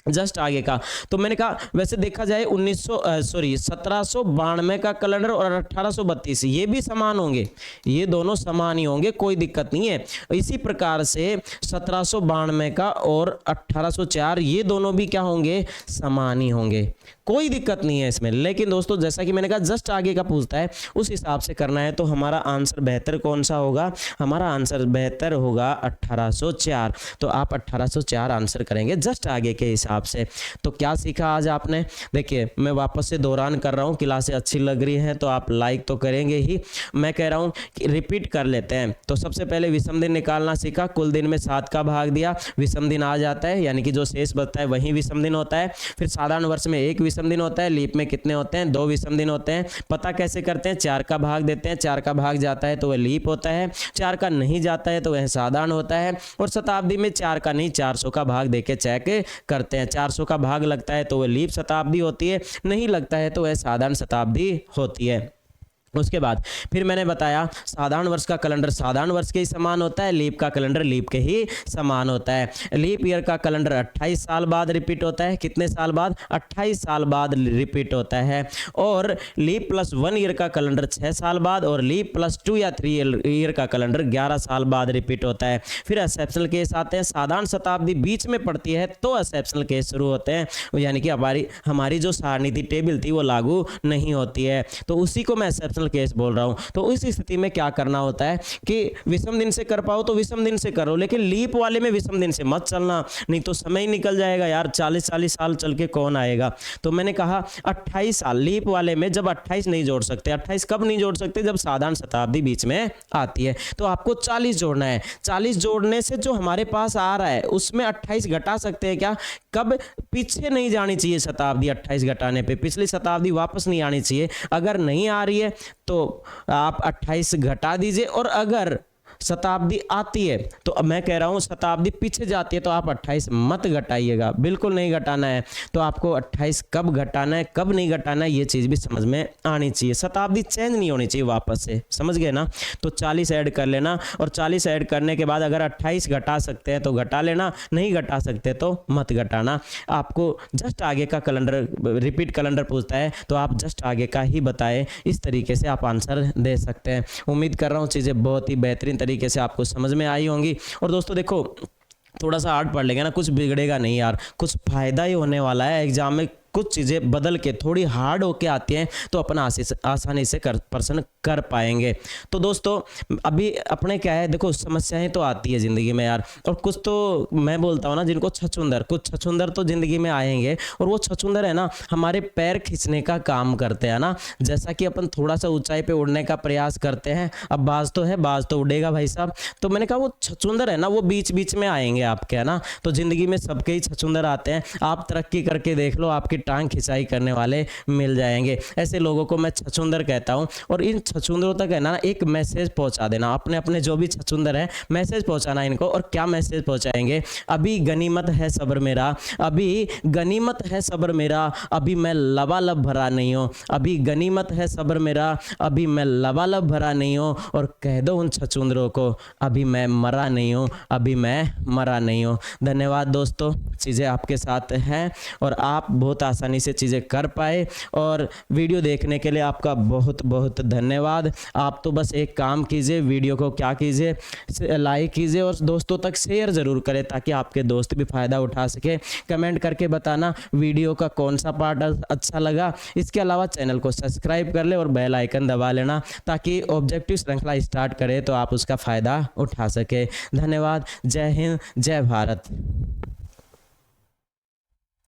जस्ट आगे का। तो मैंने कहा वैसे देखा जाए 1792 का कैलेंडर और 1832 ये भी समान होंगे, ये दोनों समान ही होंगे, कोई दिक्कत नहीं है। इसी प्रकार से 1792 का और 1804 ये दोनों भी क्या होंगे? समान ही होंगे, कोई दिक्कत नहीं है इसमें। लेकिन दोस्तों जैसा कि मैंने कहा जस्ट आगे का पूछता है, उस हिसाब से करना है। तो हमारा आंसर बेहतर कौन सा होगा? हमारा आंसर बेहतर होगा 1804। तो आप 1804 आंसर करेंगे जस्ट आगे के हिसाब से। तो क्या सीखा आज आपने? देखिए मैं वापस से दोहरान कर रहा हूँ, क्लासें अच्छी लग रही हैं तो आप लाइक तो करेंगे ही। मैं कह रहा हूँ कि रिपीट कर लेते हैं। तो सबसे पहले विषम दिन निकालना सीखा, कुल दिन में 7 का भाग दिया, विषम दिन आ जाता है, यानी कि जो शेष बचता है वही विषम दिन होता है। फिर साधारण वर्ष में 1 विषम दिन होता है, लीप में कितने होते हैं? 2 विषम दिन होते हैं। पता कैसे करते हैं? 4 का भाग देते हैं, 4 का भाग जाता है तो वह लीप होता है, 4 का नहीं जाता है तो वह साधारण होता है। और शताब्दी में 4 का नहीं 400 का भाग देके चेक करते हैं। 400 का भाग लगता है तो वह लीप शताब्दी होती है, नहीं लगता है तो वह साधारण शताब्दी होती है। उसके बाद फिर मैंने बताया साधारण वर्ष का कैलेंडर साधारण वर्ष के ही समान होता है, लीप का कैलेंडर लीप के ही समान होता है। लीप ईयर का कैलेंडर 28 साल बाद रिपीट होता है। कितने साल बाद? 28 साल बाद रिपीट होता है। और लीप प्लस 1 ईयर का कैलेंडर 6 साल बाद, और लीप प्लस 2 या 3 ईयर का कैलेंडर 11 साल बाद रिपीट होता है। फिर एक्सेप्शनल केस आते हैं, साधारण शताब्दी बीच में पड़ती है तो एक्सेप्शनल केस शुरू होते हैं, यानी कि हमारी जो सारणी थी, टेबल थी, वो लागू नहीं होती है। तो उसी को मैं एक्सेप्शनल केस बोल रहा हूं। तो उस स्थिति में क्या करना होता है कि विषम दिन से कर पाओ तो विषम दिन से करो, लेकिन लीप वाले में विषम दिन से मत चलना, नहीं तो समय ही निकल जाएगा यार। 40 साल चल के कौन आएगा? तो मैंने कहा 28 साल लीप वाले में जब 28 नहीं जोड़ सकते, 28 कब नहीं जोड़ सकते? जब साधारण शताब्दी बीच में आती है। तो आपको 40 जोड़ना है। 40 जोड़ने से जो हमारे पास आ रहा है उसमें 28 घटा सकते हैं क्या? कब? पीछे नहीं जानी चाहिए शताब्दी, 28 घटाने पे पिछली शताब्दी वापस नहीं आनी चाहिए। अगर नहीं आ रही है तो आप 28 घटा दीजिए, और अगर शताब्दी आती है तो अब मैं कह रहा हूं शताब्दी पीछे जाती है तो आप 28 मत घटाइएगा, बिल्कुल नहीं घटाना है। तो आपको 28 कब घटाना है कब नहीं घटाना है ये चीज भी समझ में आनी चाहिए। शताब्दी चेंज नहीं होनी चाहिए वापस से, समझ गए ना? तो 40 ऐड कर लेना, और 40 ऐड करने के बाद अगर 28 घटा सकते हैं तो घटा लेना, नहीं घटा सकते तो मत घटाना। आपको जस्ट आगे का कैलेंडर रिपीट कैलेंडर पूछता है तो आप जस्ट आगे का ही बताएं, इस तरीके से आप आंसर दे सकते हैं। उम्मीद कर रहा हूँ चीज़ें बहुत ही बेहतरीन तरीके से आपको समझ में आई होंगी। और दोस्तों देखो थोड़ा सा हार्ड पढ़ लेंगे ना, कुछ बिगड़ेगा नहीं यार, कुछ फायदा ही होने वाला है। एग्जाम में कुछ चीज़ें बदल के थोड़ी हार्ड होके आती हैं तो अपन आसानी से प्रश्न कर पाएंगे। तो दोस्तों अभी अपने क्या है, देखो समस्याएं तो आती है ज़िंदगी में यार, और कुछ तो मैं बोलता हूँ ना जिनको छछूंदर, कुछ छछूंदर तो ज़िंदगी में आएंगे, और वो छछूंदर है ना हमारे पैर खींचने का काम करते हैं ना। जैसा कि अपन थोड़ा सा ऊंचाई पे उड़ने का प्रयास करते हैं, अब बाज तो है, बाज तो उड़ेगा भाई साहब। तो मैंने कहा वो छछूंदर है ना वो बीच बीच में आएंगे आपके, है ना। तो ज़िंदगी में सबके ही छछूंदर आते हैं। आप तरक्की करके देख लो, आपकी टांग खिंचाई करने वाले मिल जाएंगे। ऐसे लोगों को मैं छछूंदर कहता हूं। और इन छछूंदरों तक है ना एक मैसेज पहुंचा देना, अपने अपने जो भी छछूंदर है मैसेज पहुंचाना इनको। और क्या मैसेज पहुंचाएंगे? अभी गनीमत है सब्र मेरा, अभी गनीमत है सब्र मेरा, अभी मैं लबालब भरा नहीं हूँ, अभी गनीमत है सब्र मेरा, अभी मैं लबालब भरा नहीं हूँ। और कह दो उन छछूंदरों को अभी मैं मरा नहीं हूँ, अभी मैं मरा नहीं हूँ। धन्यवाद दोस्तों, चीज़ें आपके साथ हैं और आप बहुत आसानी से चीज़ें कर पाए। और वीडियो देखने के लिए आपका बहुत बहुत धन्यवाद। आप तो बस एक काम कीजिए, वीडियो को क्या कीजिए, लाइक कीजिए और दोस्तों तक शेयर ज़रूर करें ताकि आपके दोस्त भी फ़ायदा उठा सके। कमेंट करके बताना वीडियो का कौन सा पार्ट अच्छा लगा। इसके अलावा चैनल को सब्सक्राइब कर ले और बेल आइकन दबा लेना ताकि ऑब्जेक्टिव श्रृंखला स्टार्ट करें तो आप उसका फ़ायदा उठा सके। धन्यवाद। जय हिंद, जय भारत।